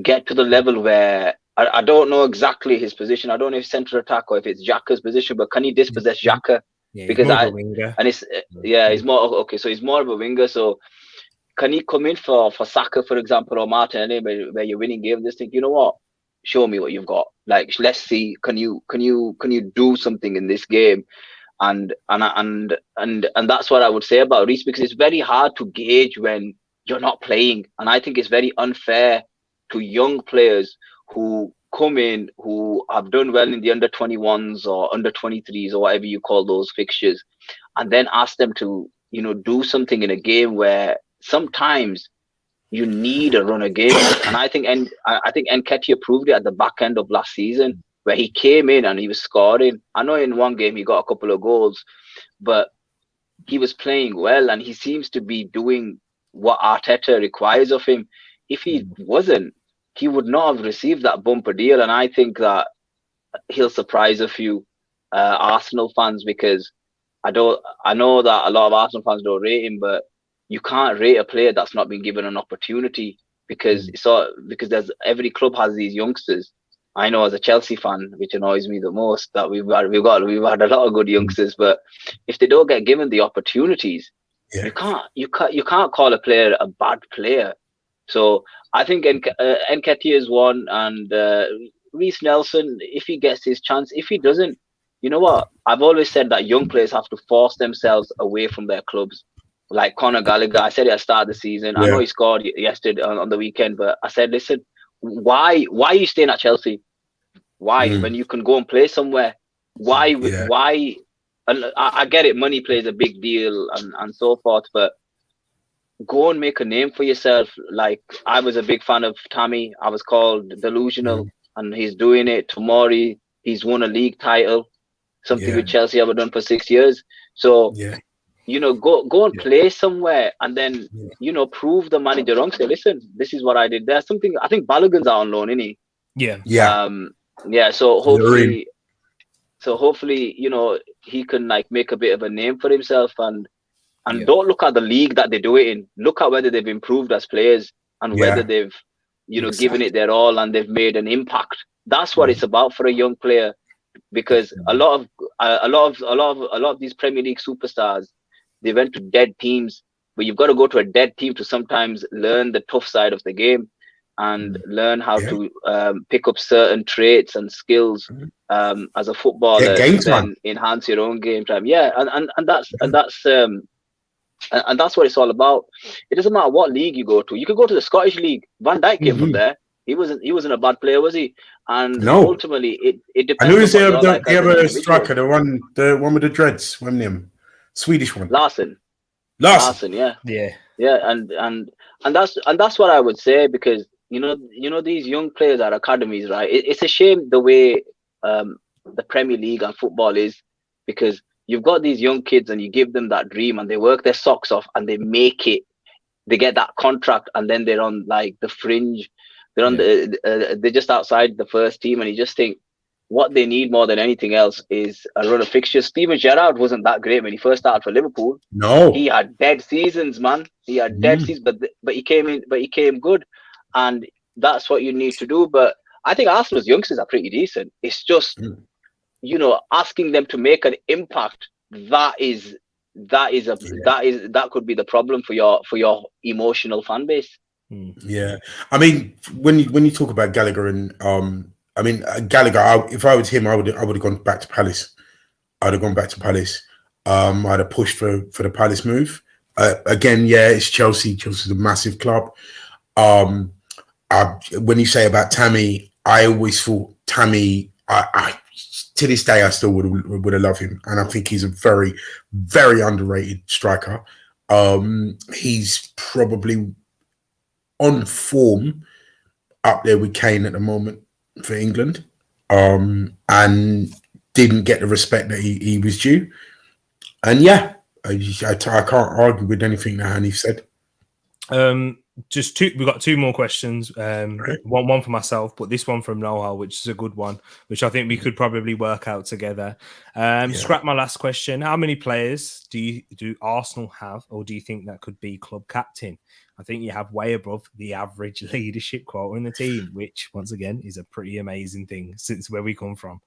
get to the level where I don't know exactly his position. I don't know if central attack or if it's Xhaka's position, but can he dispossess Xhaka? Yeah, because he's more okay. So he's more of a winger. So can he come in for Saka, for example, or Martinelli, where you're winning games? Just think, you know what? Show me what you've got. Like, let's see. Can you do something in this game? And that's what I would say about Reece, because it's very hard to gauge when you're not playing, and I think it's very unfair to young players who come in, who have done well in the under 21s or under 23s or whatever you call those fixtures, and then ask them to, do something in a game where sometimes you need a run of game. And I think Nketiah proved it at the back end of last season, where he came in and he was scoring. I know in one game he got a couple of goals, but he was playing well, and he seems to be doing what Arteta requires of him. If he wasn't, he would not have received that bumper deal. And I think that he'll surprise a few Arsenal fans, because I know that a lot of Arsenal fans don't rate him, but you can't rate a player that's not been given an opportunity, because there's every club has these youngsters. I know as a Chelsea fan, which annoys me the most, that we've had a lot of good youngsters, but if they don't get given the opportunities, you can't call a player a bad player. So I think Nketiah is one, and Reece Nelson, if he gets his chance. If he doesn't, you know what? I've always said that young players have to force themselves away from their clubs. Like Conor Gallagher, I said it at the start of the season. I know he scored yesterday on the weekend, but I said, listen, why are you staying at Chelsea? Why, when you can go and play somewhere? Why? And I get it, money plays a big deal and so forth, but go and make a name for yourself. Like, I was a big fan of Tammy. I was called delusional, and he's doing it. Tomori, he's won a league title, something with Chelsea haven't done for 6 years. So, go and play somewhere, and then, prove the manager wrong. Say, listen, this is what I did. There's something, I think Balogun's out on loan, isn't he? Yeah. So hopefully, he can make a bit of a name for himself, and don't look at the league that they do it in. Look at whether they've improved as players, and whether they've, given it their all, and they've made an impact. That's what it's about for a young player, because a lot of these Premier League superstars, they went to dead teams, but you've got to go to a dead team to sometimes learn the tough side of the game, and learn how to pick up certain traits and skills as a footballer, and then enhance your own game time. And that's what it's all about. It doesn't matter what league you go to. You could go to the Scottish League. Van Dijk came from there. He wasn't a bad player, was he? And ultimately, it depends. I knew the other striker, the one with the dreads, Swedish one. Larson, yeah. And that's what I would say, because these young players at academies, right? It's a shame the way the Premier League and football is, because you've got these young kids and you give them that dream and they work their socks off and they make it. They get that contract, and then they're on the fringe. They're on they're just outside the first team, and you just think what they need more than anything else is a run of fixtures. Steven Gerrard wasn't that great when he first started for Liverpool. No, he had dead seasons, man. He had dead seasons, but he came in. But he came good, and that's what you need to do. But I think Arsenal's youngsters are pretty decent. It's just asking them to make an impact. That could be the problem for your emotional fan base. Yeah, I mean, when you talk about Gallagher and Gallagher, if I was him, I would have gone back to Palace. I'd have gone back to Palace. I'd have pushed for the Palace move. Again, it's Chelsea. Chelsea's a massive club. When you say about Tammy, I always thought Tammy. I to this day, I still would have loved him, and I think he's a very, very underrated striker. He's probably on form up there with Kane at the moment for England, and didn't get the respect that he was due. And I can't argue with anything that Hanif said. Just two. We've got two more questions. One for myself, but this one from Noah, which is a good one, which I think we could probably work out together. Scrap my last question. How many players do Arsenal have, or do you think that could be club captain? I think you have way above the average leadership quota in the team, which once again is a pretty amazing thing since where we come from.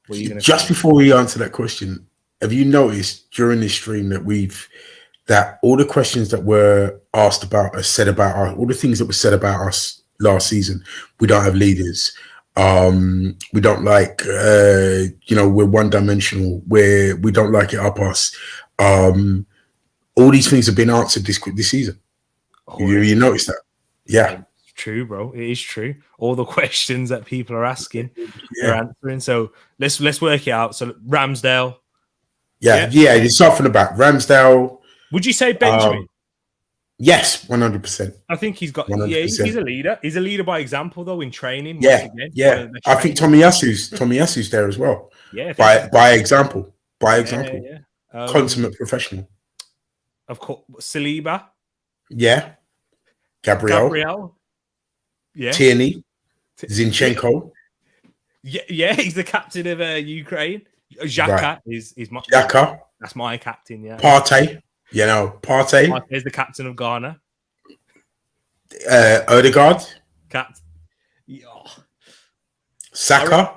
What are you going to Just before we answer that question, have you noticed during this stream that that all the questions that were asked about us, said about us, all the things that were said about us last season, we don't have leaders. We don't like, we're one-dimensional. We don't like it up us. All these things have been answered this season. You notice that? Yeah. It's true, bro. It is true. All the questions that people are asking, they're answering. So let's work it out. So Ramsdale. Yeah. There's something about Ramsdale. Would you say Benjamin? Yes, 100%. I think he's got. 100%. Yeah, he's a leader. He's a leader by example, though, in training. Yeah. I think Tomiyasu's there as well. Yeah. By example. Yeah. Consummate professional. Of course, Saliba. Yeah. Gabriel. Yeah. Tierney. Zinchenko. Yeah, he's the captain of Ukraine. Xhaka is my. Xhaka. That's my captain. Yeah. Partey. Partey is the captain of Ghana. Odegaard. Saka.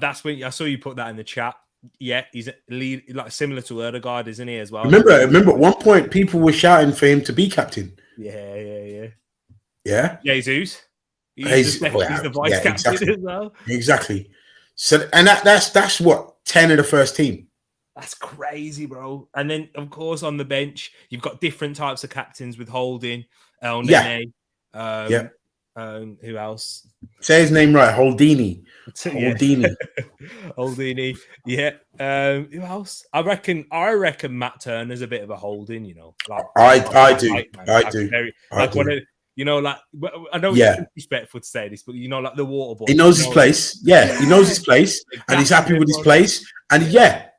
That's when I saw you put that in the chat. Yeah, he's a lead, like similar to Odegaard, isn't he, as well? Remember, at one point, people were shouting for him to be captain. Yeah. Jesus. He's the vice captain as well. Exactly. So, and that's what 10 of the first team. That's crazy, bro. And then, of course, on the bench, you've got different types of captains with Holding, El Nene. Who else? Say his name right. Holdini. Holdini. Yeah. Who else? I reckon Matt Turner's a bit of a Holding. Like I do. I know it's disrespectful to say this, but like the water boy. He knows his place. Yeah, he knows his place, and he's happy with his place. And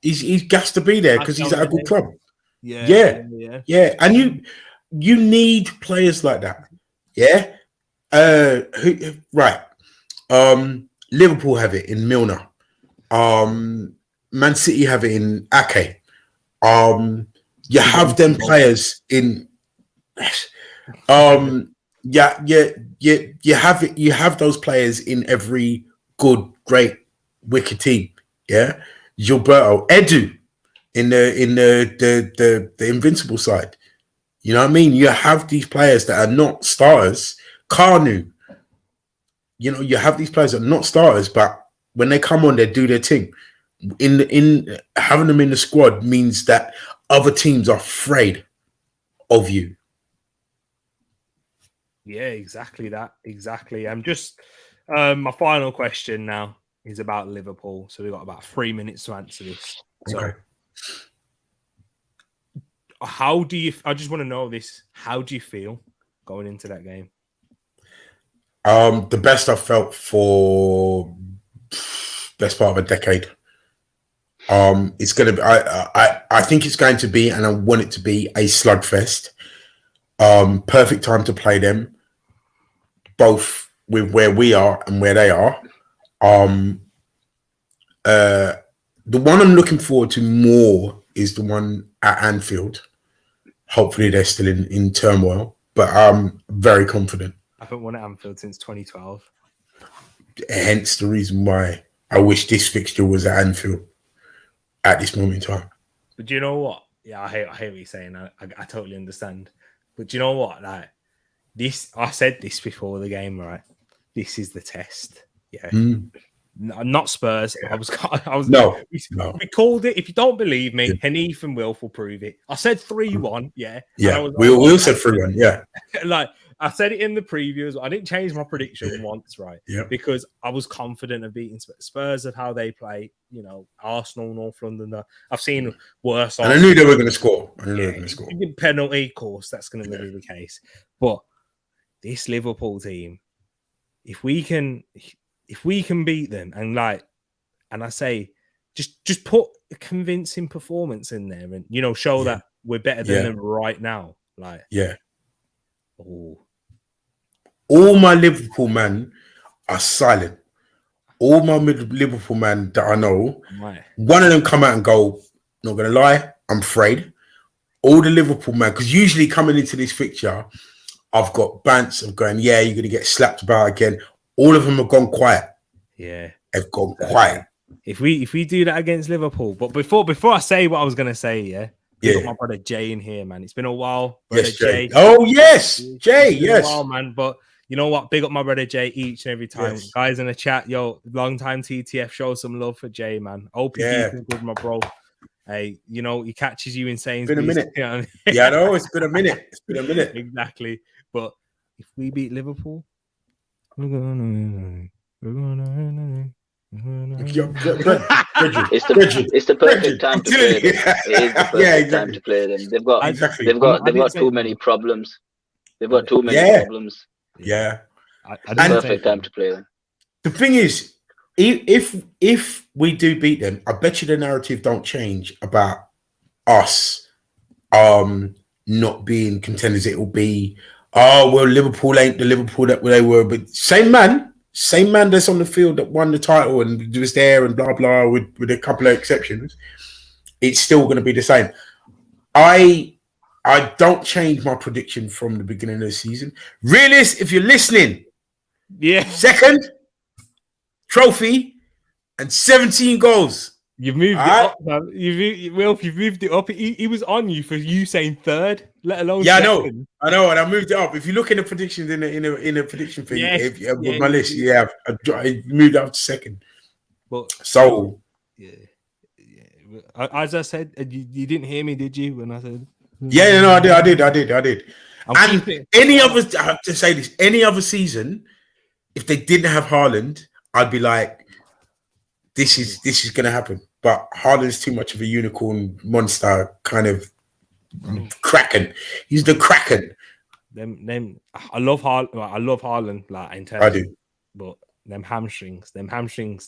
he's got to be there because he's at a good club. Yeah. And you need players like that. Yeah. Liverpool have it in Milner. Man City have it in Ake. You have them players in. You have it. You have those players in every good, great, wicked team. Yeah, Gilberto, Edu, in the invincible side. You know what I mean? You have these players that are not starters. Kanu. You have these players that are not starters, but when they come on, they do their thing. In having them in the squad means that other teams are afraid of you. Yeah, exactly that. Exactly. I'm just my final question now is about Liverpool. So we've got about 3 minutes to answer this. So I just want to know this. How do you feel going into that game? The best I've felt for best part of a decade. It's gonna be I think it's going to be, and I want it to be, a slugfest. Perfect time to play them, both with where we are and where they are. The one I'm looking forward to more is the one at Anfield. Hopefully they're still in turmoil, but I'm very confident. I haven't won at Anfield since 2012. Hence the reason why I wish this fixture was at Anfield at this moment in time. But do you know what? Yeah, I hear what you're saying. I totally understand. But do you know what? Like this, I said this before the game, right? This is the test. Yeah. Not Spurs. Yeah. I was no. We called it. If you don't believe me, Hanif and Wilf will prove it. I said 3-1. Yeah. We all said 3-1. Yeah. Like I said it in the previews. I didn't change my prediction once, right? Yeah. Because I was confident of beating Spurs of how they play. Arsenal, North London. I've seen worse. And I knew they were going to score. Penalty, of course, that's going to be the case. But this Liverpool team, if we can beat them, and I say, just put a convincing performance in there, and show that we're better than them right now. All my Liverpool men are silent. All my Liverpool men that I know, one of them come out and go, not going to lie, I'm afraid. All the Liverpool men, because usually coming into this fixture, I've got bants of going, you're going to get slapped about again. All of them have gone quiet. Yeah. They've gone quiet. If we do that against Liverpool, but before I say what I was going to say, Big up my brother Jay in here, man. It's been a while, brother Yes, Jay. Jay. Oh yes, Jay. It's been Yes, a while, man. But you know what? Big up my brother Jay each and every time. Yes. Guys in the chat, yo, long time TTF. Show some love for Jay, man. Hope you're keeping good, my bro. Hey, you know he catches you in Sainsbury's. been a minute. You know? Yeah, I know. It's been a minute. It's been a minute. Exactly. But if we beat Liverpool, we're gonna. It's the perfect time to play them. It is the perfect time to play them. They've got too many problems. They've got too many problems. Yeah. It's the perfect time to play them. The thing is, if we do beat them, I bet you the narrative don't change about us not being contenders. It will be, oh well, Liverpool ain't the Liverpool that they were, but same man that's on the field that won the title and was there and blah blah with a couple of exceptions. It's still going to be the same. I don't change my prediction from the beginning of the season. Realist, if you're listening, second trophy and 17 goals. You've moved it up, man. You've moved it up. He was on you for you saying third, let alone second. I know, and I moved it up. If you look in the predictions in a prediction thing, with my list, I moved up to second. But so, as I said, you didn't hear me, did you? When I said, I did. And any other, I have to say this, any other season, if they didn't have Haaland, I'd be like, this is going to happen. But Haaland's too much of a unicorn monster kind of kraken. He's the kraken. I love Haaland, like in terms. I do. But them hamstrings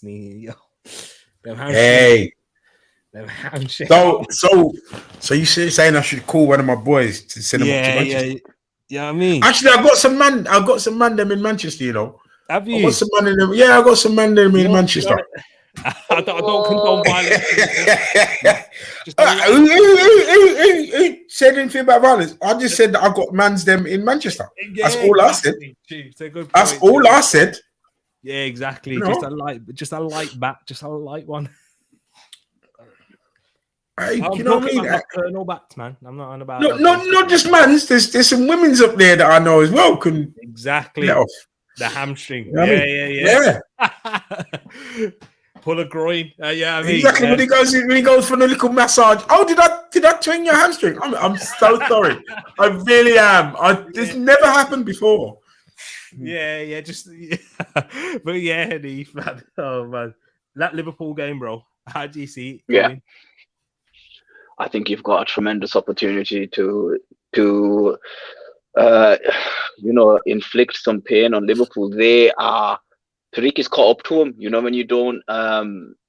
need. Them hamstrings. Hey. Them hamstrings. So you saying I should call one of my boys to send them up to Manchester? Yeah, I mean, actually, I've got some man them in Manchester. You know, have you? I got some man in them. Yeah, I got some man them in Manchester. I don't condone violence. Who said anything about violence? I just said that I got mans them in Manchester. That's all I said. That's all I said. Yeah, exactly. You know? Just a light one. Hey, you know what I mean? No bats, man. I'm not on about. Not just mans. There's some women's up there that I know as well. Exactly. Let off. The hamstring. You know Yeah. Pull a groin. Exactly. When he goes for a little massage. Oh, did I twing your hamstring? I'm so sorry. I really am. This never happened before. But Neef, man. Oh man, that Liverpool game, bro. How do you see it going? I think you've got a tremendous opportunity to inflict some pain on Liverpool. Tereak is caught up to him. You know, when you don't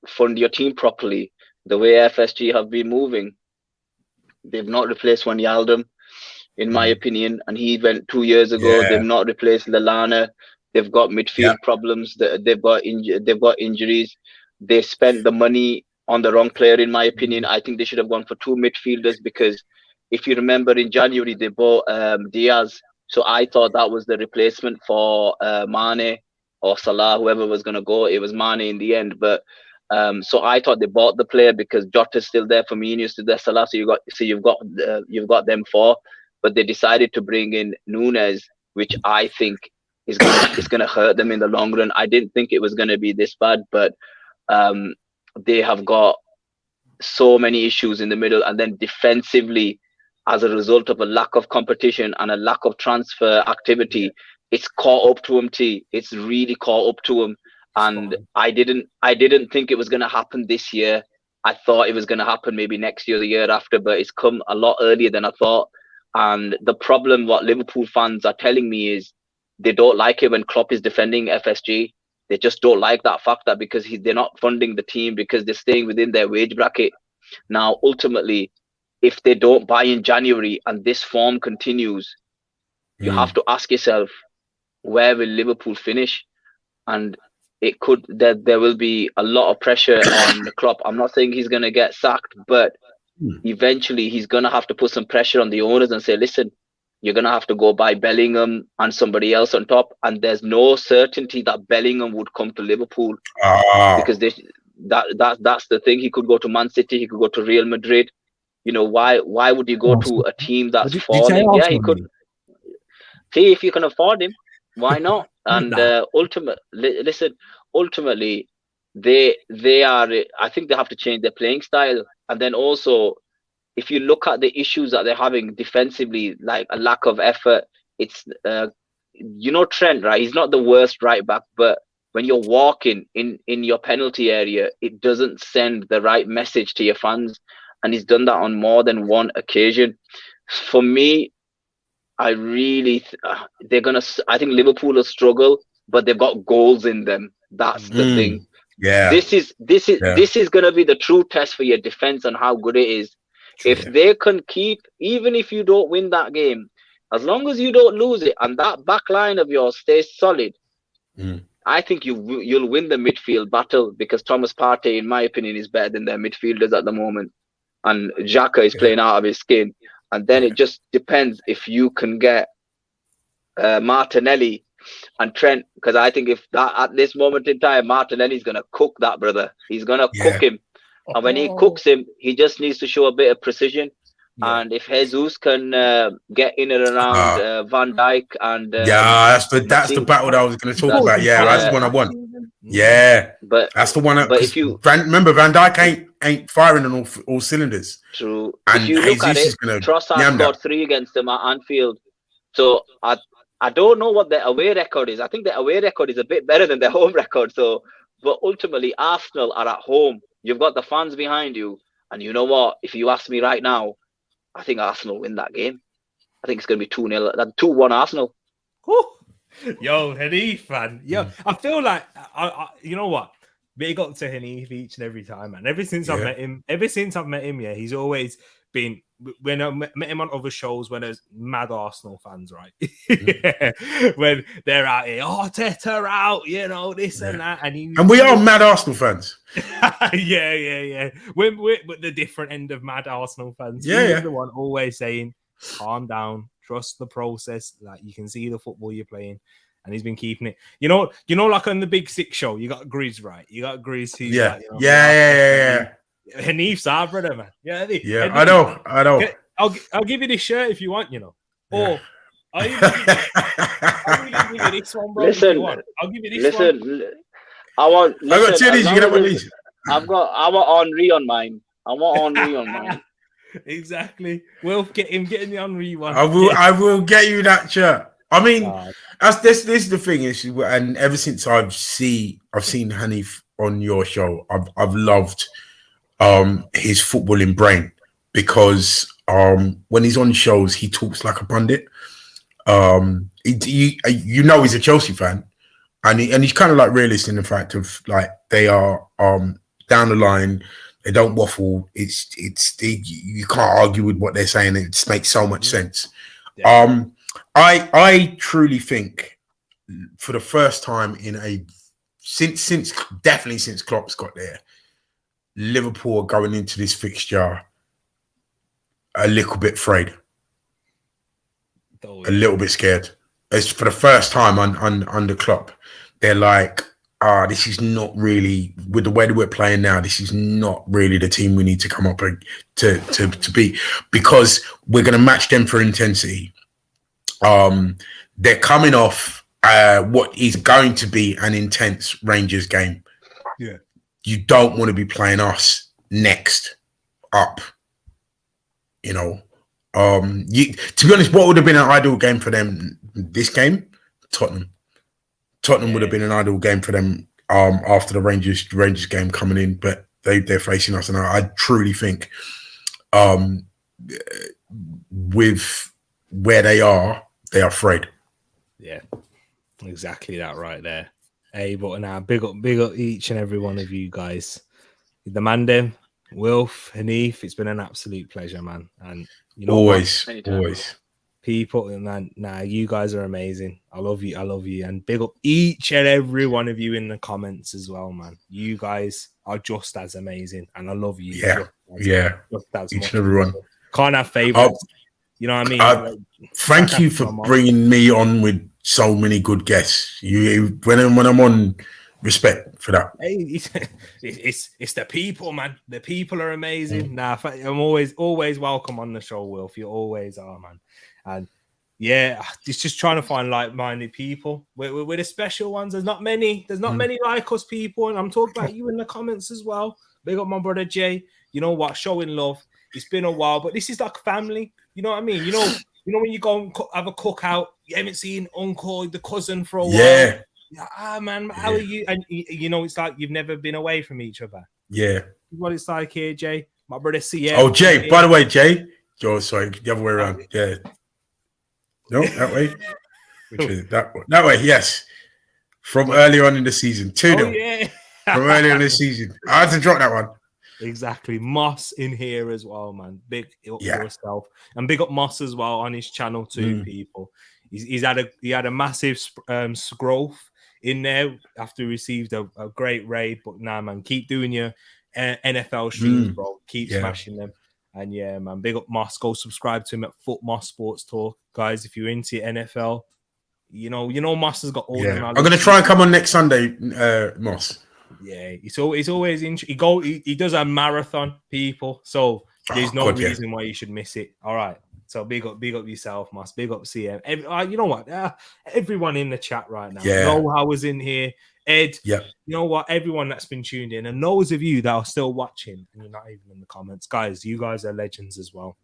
fund your team properly, the way FSG have been moving, they've not replaced Wijnaldum, in my opinion, and he went 2 years ago. Yeah. They've not replaced Lallana. They've got midfield problems. They've got injuries. They spent the money on the wrong player, in my opinion. I think they should have gone for two midfielders, because if you remember in January they bought Diaz. So I thought that was the replacement for Mane or Salah, whoever was going to go. It was Mane in the end. But so I thought they bought the player because Jota's still there, Firmino's still there, Salah. So you've got them four. But they decided to bring in Núñez, which I think is going to hurt them in the long run. I didn't think it was going to be this bad, but they have got so many issues in the middle, and then defensively, as a result of a lack of competition and a lack of transfer activity, it's caught up to him. It's really caught up to him, and I didn't think it was going to happen this year. I thought it was going to happen maybe next year, the year after, but it's come a lot earlier than I thought. And the problem, what Liverpool fans are telling me, is they don't like it when Klopp is defending FSG. They just don't like that fact that because they're not funding the team, because they're staying within their wage bracket. Now, ultimately, if they don't buy in January and this form continues, you have to ask yourself, where will Liverpool finish? And there will be a lot of pressure on the Klopp. I'm not saying he's going to get sacked, but eventually he's going to have to put some pressure on the owners and say, listen, you're going to have to go buy Bellingham and somebody else on top. And there's no certainty that Bellingham would come to Liverpool because that's the thing. He could go to Man City. He could go to Real Madrid. why would you go to a team that's Did you say falling? Yeah, he Arsenal, could. mate? See if you can afford him. Why not? And Nah. ultimately, they are. I think they have to change their playing style, and then also, if you look at the issues that they're having defensively, like a lack of effort, it's Trent, right? He's not the worst right back, but when you're walking in your penalty area, it doesn't send the right message to your fans, and he's done that on more than one occasion. For me, I really they're gonna. I think Liverpool will struggle, but they've got goals in them. That's the thing. Yeah. This is gonna be the true test for your defense and how good it is. True. If they can keep, even if you don't win that game, as long as you don't lose it and that back line of yours stays solid, I think you'll win the midfield battle, because Thomas Partey, in my opinion, is better than their midfielders at the moment, and Xhaka is playing out of his skin. And then it just depends if you can get Martinelli and Trent, because I think if that at this moment in time, Martinelli's gonna cook that brother. He's gonna cook him, and when he cooks him, he just needs to show a bit of precision. Yeah. And if Jesus can get in and around Van Dijk and that's the battle that I was going to talk about. Yeah, that's the one I want. Yeah, but that's the one. But if you remember, Van Dijk ain't firing on all cylinders. True. And if you look at it, Trossard scored 3 against them at Anfield. So I don't know what their away record is. I think their away record is a bit better than their home record. So, but ultimately, Arsenal are at home. You've got the fans behind you, and you know what? If you ask me right now, I think Arsenal win that game. I think it's going to be 2-0, 2-1 Arsenal. Yo, Hanif, man. Yo, I feel like, you know what? Big up to Hanif each and every time, man. Ever since I've met him, yeah, he's always been, when I met him on other shows when there's mad Arsenal fans, right? When they're out here, Teta out, this and that. And we are mad Arsenal fans. Yeah. We're the different end of mad Arsenal fans. He's the one always saying, calm down, trust the process. Like, you can see the football you're playing. And he's been keeping it. You know, like on the Big Six show, you got Grizz, right? You got Grizz. Who's yeah. Hanif's our brother, man. Yeah, Hanif, I know. I'll give you this shirt if you want, Or I'll give you this one, bro. Listen, I'll give you this one. I got 2 of these. You get one of these. I want Henri on mine. I want Henri on mine. Exactly. We'll get the Henri one. I will get you that shirt. I mean, this is the thing is, and ever since I've seen Hanif on your show, I've loved his footballing brain, because when he's on shows, he talks like a pundit. He's a Chelsea fan, and he's kind of like realist in the fact of, like, they are down the line. They don't waffle. You can't argue with what they're saying. It just makes so much sense. Yeah. I truly think, for the first time since Klopp's got there, Liverpool are going into this fixture a little bit afraid, a little bit scared. It's for the first time under Klopp. They're like, this is not really, with the way that we're playing now, this is not really the team we need to come up to beat, because we're going to match them for intensity. They're coming off what is going to be an intense Rangers game. Yeah, you don't want to be playing us next up. To be honest, what would have been an ideal game for them this game? Tottenham would have been an ideal game for them after the Rangers game coming in, but they're facing us, and I truly think with where they are afraid. Yeah, exactly that right there. Hey, but now big up each and every one of you guys. The Mandem, Wilf, Hanif, it's been an absolute pleasure, man. And always. People, man, you guys are amazing. I love you, and big up each and every one of you in the comments as well, man. You guys are just as amazing, and I love you. Just as each and everyone. Can't have favorites. You know what I mean? Thank you for bringing me on with so many good guests. When I'm on Respect for that. Hey, it's the people, man. The people are amazing. Nah, I'm always welcome on the show, Wilf. You always are, man. And yeah, it's just trying to find like-minded people. We're the special ones. There's not many. There's not many like us people, and I'm talking about you in the comments as well. Big up my brother Jay. You know what? Showing love. It's been a while, but this is like family. You know what I mean? You know when you go and have a cookout, you haven't seen uncle, the cousin for a while. Man, how are you? And you know, it's like you've never been away from each other. Yeah. What it's like here, Jay. My brother CM. Oh, Jay, by the way, Jay. Oh, sorry, the other way around. Yeah. No, that way. Which is that way? That way, yes. From earlier on in the season. 2-0. Yeah. From earlier in the season. I had to drop that one. Exactly. Moss in here as well, man. Big up yourself. And big up Moss as well on his channel too, people. He had a massive growth in there after he received a great raid. But nah, man, keep doing your NFL streams, bro. Keep smashing them. And yeah, man, big up Moss. Go subscribe to him at Foot Moss Sports Talk, guys. If you're into NFL, you know Moss has got all the knowledge. I'm gonna try and come on next Sunday, Moss. Yeah, it's always he does a marathon, people. So there's no reason why you should miss it. All right. So big up yourself, Moss. Big up CM. You know what? Everyone in the chat right now. Yeah. Noah was in here. Ed. Yeah. You know what? Everyone that's been tuned in, and those of you that are still watching, and you're not even in the comments, guys. You guys are legends as well,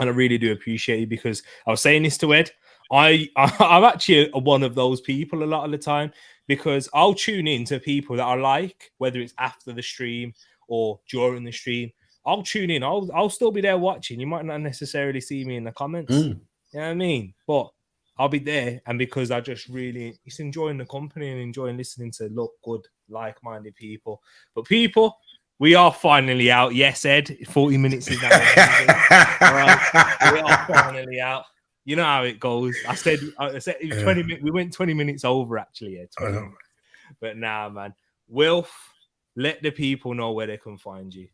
and I really do appreciate you because I was saying this to Ed. I'm actually one of those people a lot of the time because I'll tune in to people that I like, whether it's after the stream or during the stream. I'll tune in. I'll still be there watching. You might not necessarily see me in the comments. You know what I mean? But I'll be there. And because I just really it's enjoying the company and enjoying listening to good, like-minded people. But people, we are finally out. Yes, Ed, 40 minutes is now. All right. We are finally out. You know how it goes. I said it was 20 minutes. We went 20 minutes over, actually. Yeah, but nah, man. Wilf, let the people know where they can find you.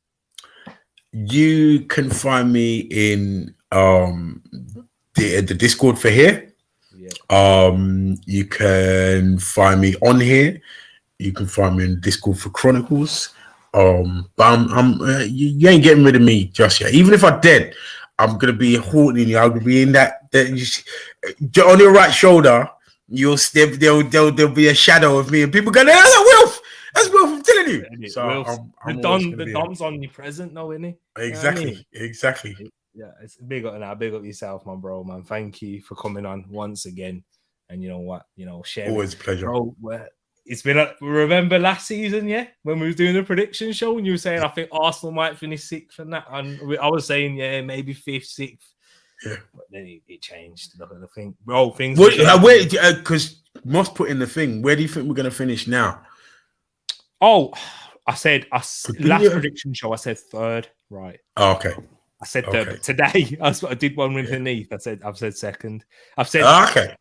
You can find me in the Discord for here. Yeah. You can find me on here. You can find me in Discord for Chronicles. But you ain't getting rid of me just yet. Even if I'm dead, I'm gonna be haunting you. I'm gonna be in that on your right shoulder. There'll be a shadow of me, and people go, "That's Wilf. That's Wilf. I'm telling you." So the Don's omnipresent, though, isn't he? Exactly. You know what I mean? Exactly. Yeah, it's big up now. Big up yourself, my bro, man. Thank you for coming on once again. And you know what? Sharing. Always a pleasure. Bro, it's been remember last season, when we was doing the prediction show, and you were saying I think Arsenal might finish 6th and that, and I was saying maybe 5th, 6th. Yeah, but then it changed. I think, bro, things. Because Moss put in the thing. Where do you think we're gonna finish now? Oh, I said last prediction show. I said 3rd, right? Oh, okay. I said 3rd, but today I did one with Heath. I've said 2nd. I've said okay.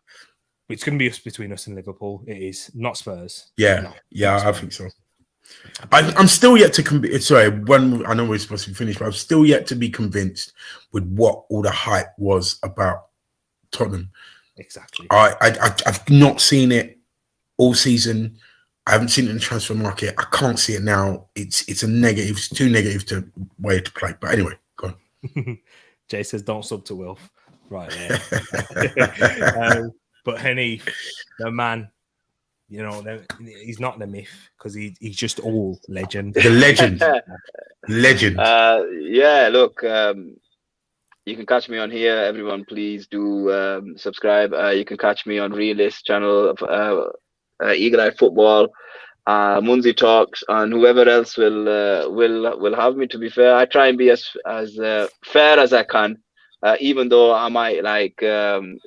It's going to be between us and Liverpool. It is not Spurs. Yeah, I think so. I'm still yet to sorry, when I know we're supposed to be finished, but I'm still yet to be convinced with what all the hype was about Tottenham. Exactly. I've not seen it all season. I haven't seen it in the transfer market. I can't see it now. It's a negative. It's too negative to way to play. But anyway, go on. Jay says, "Don't sub to Wilf." Right. Yeah. But Henny, the man, he's not the myth because he's just all legend. The legend. Legend. Yeah, look, you can catch me on here. Everyone, please do subscribe. You can catch me on Realist channel, Eagle Eye Football, Munzi Talks, and whoever else will have me. To be fair, I try and be as fair as I can. Even though I might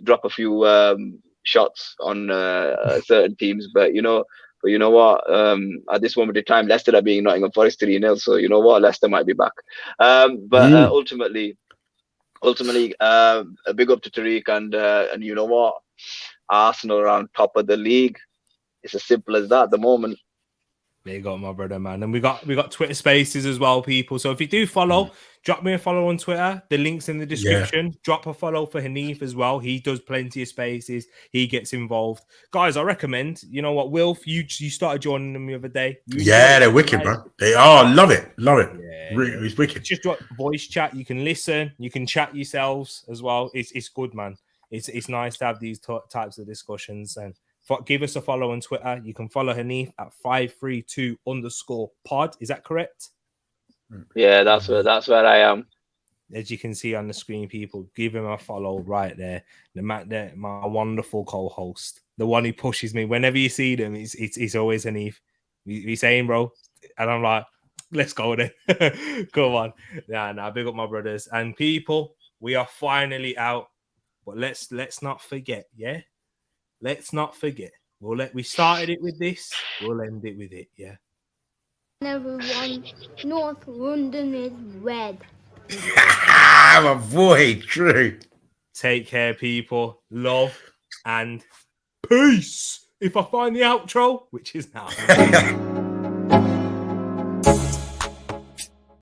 drop a few shots on certain teams, but you know what? At this moment in time, Leicester are being Nottingham Forest 3-0, so you know what? Leicester might be back. But ultimately, a big up to Tereak, and you know what? Arsenal are on top of the league. It's as simple as that at the moment. There you go, my brother, man. And we got Twitter Spaces as well, people. So if you do follow, drop me a follow on Twitter. The link's in the description. Drop a follow for Hanif as well. He does plenty of spaces. He gets involved. Guys, I recommend, you know what, Wilf, you started joining them the other day. They're wicked, bro. They are. Love it. Yeah, It's wicked. It's just voice chat. You can listen. You can chat yourselves as well. It's good, man. It's nice to have these types of discussions. And give us a follow on Twitter. You can follow Hanif at 532_pod. Is that correct? Yeah, that's where I am. As you can see on the screen, people, give him a follow right there. My wonderful co-host, the one who pushes me whenever you see them. It's always Hanif. We saying, bro, and I'm like, let's go then. Come on, nah, big up my brothers and people. We are finally out, but let's not forget, yeah. Let's not forget. We started it with this. We'll end it with it. Yeah. Everyone, North London is red. My boy, true. Take care, people. Love and peace. If I find the outro, which is now.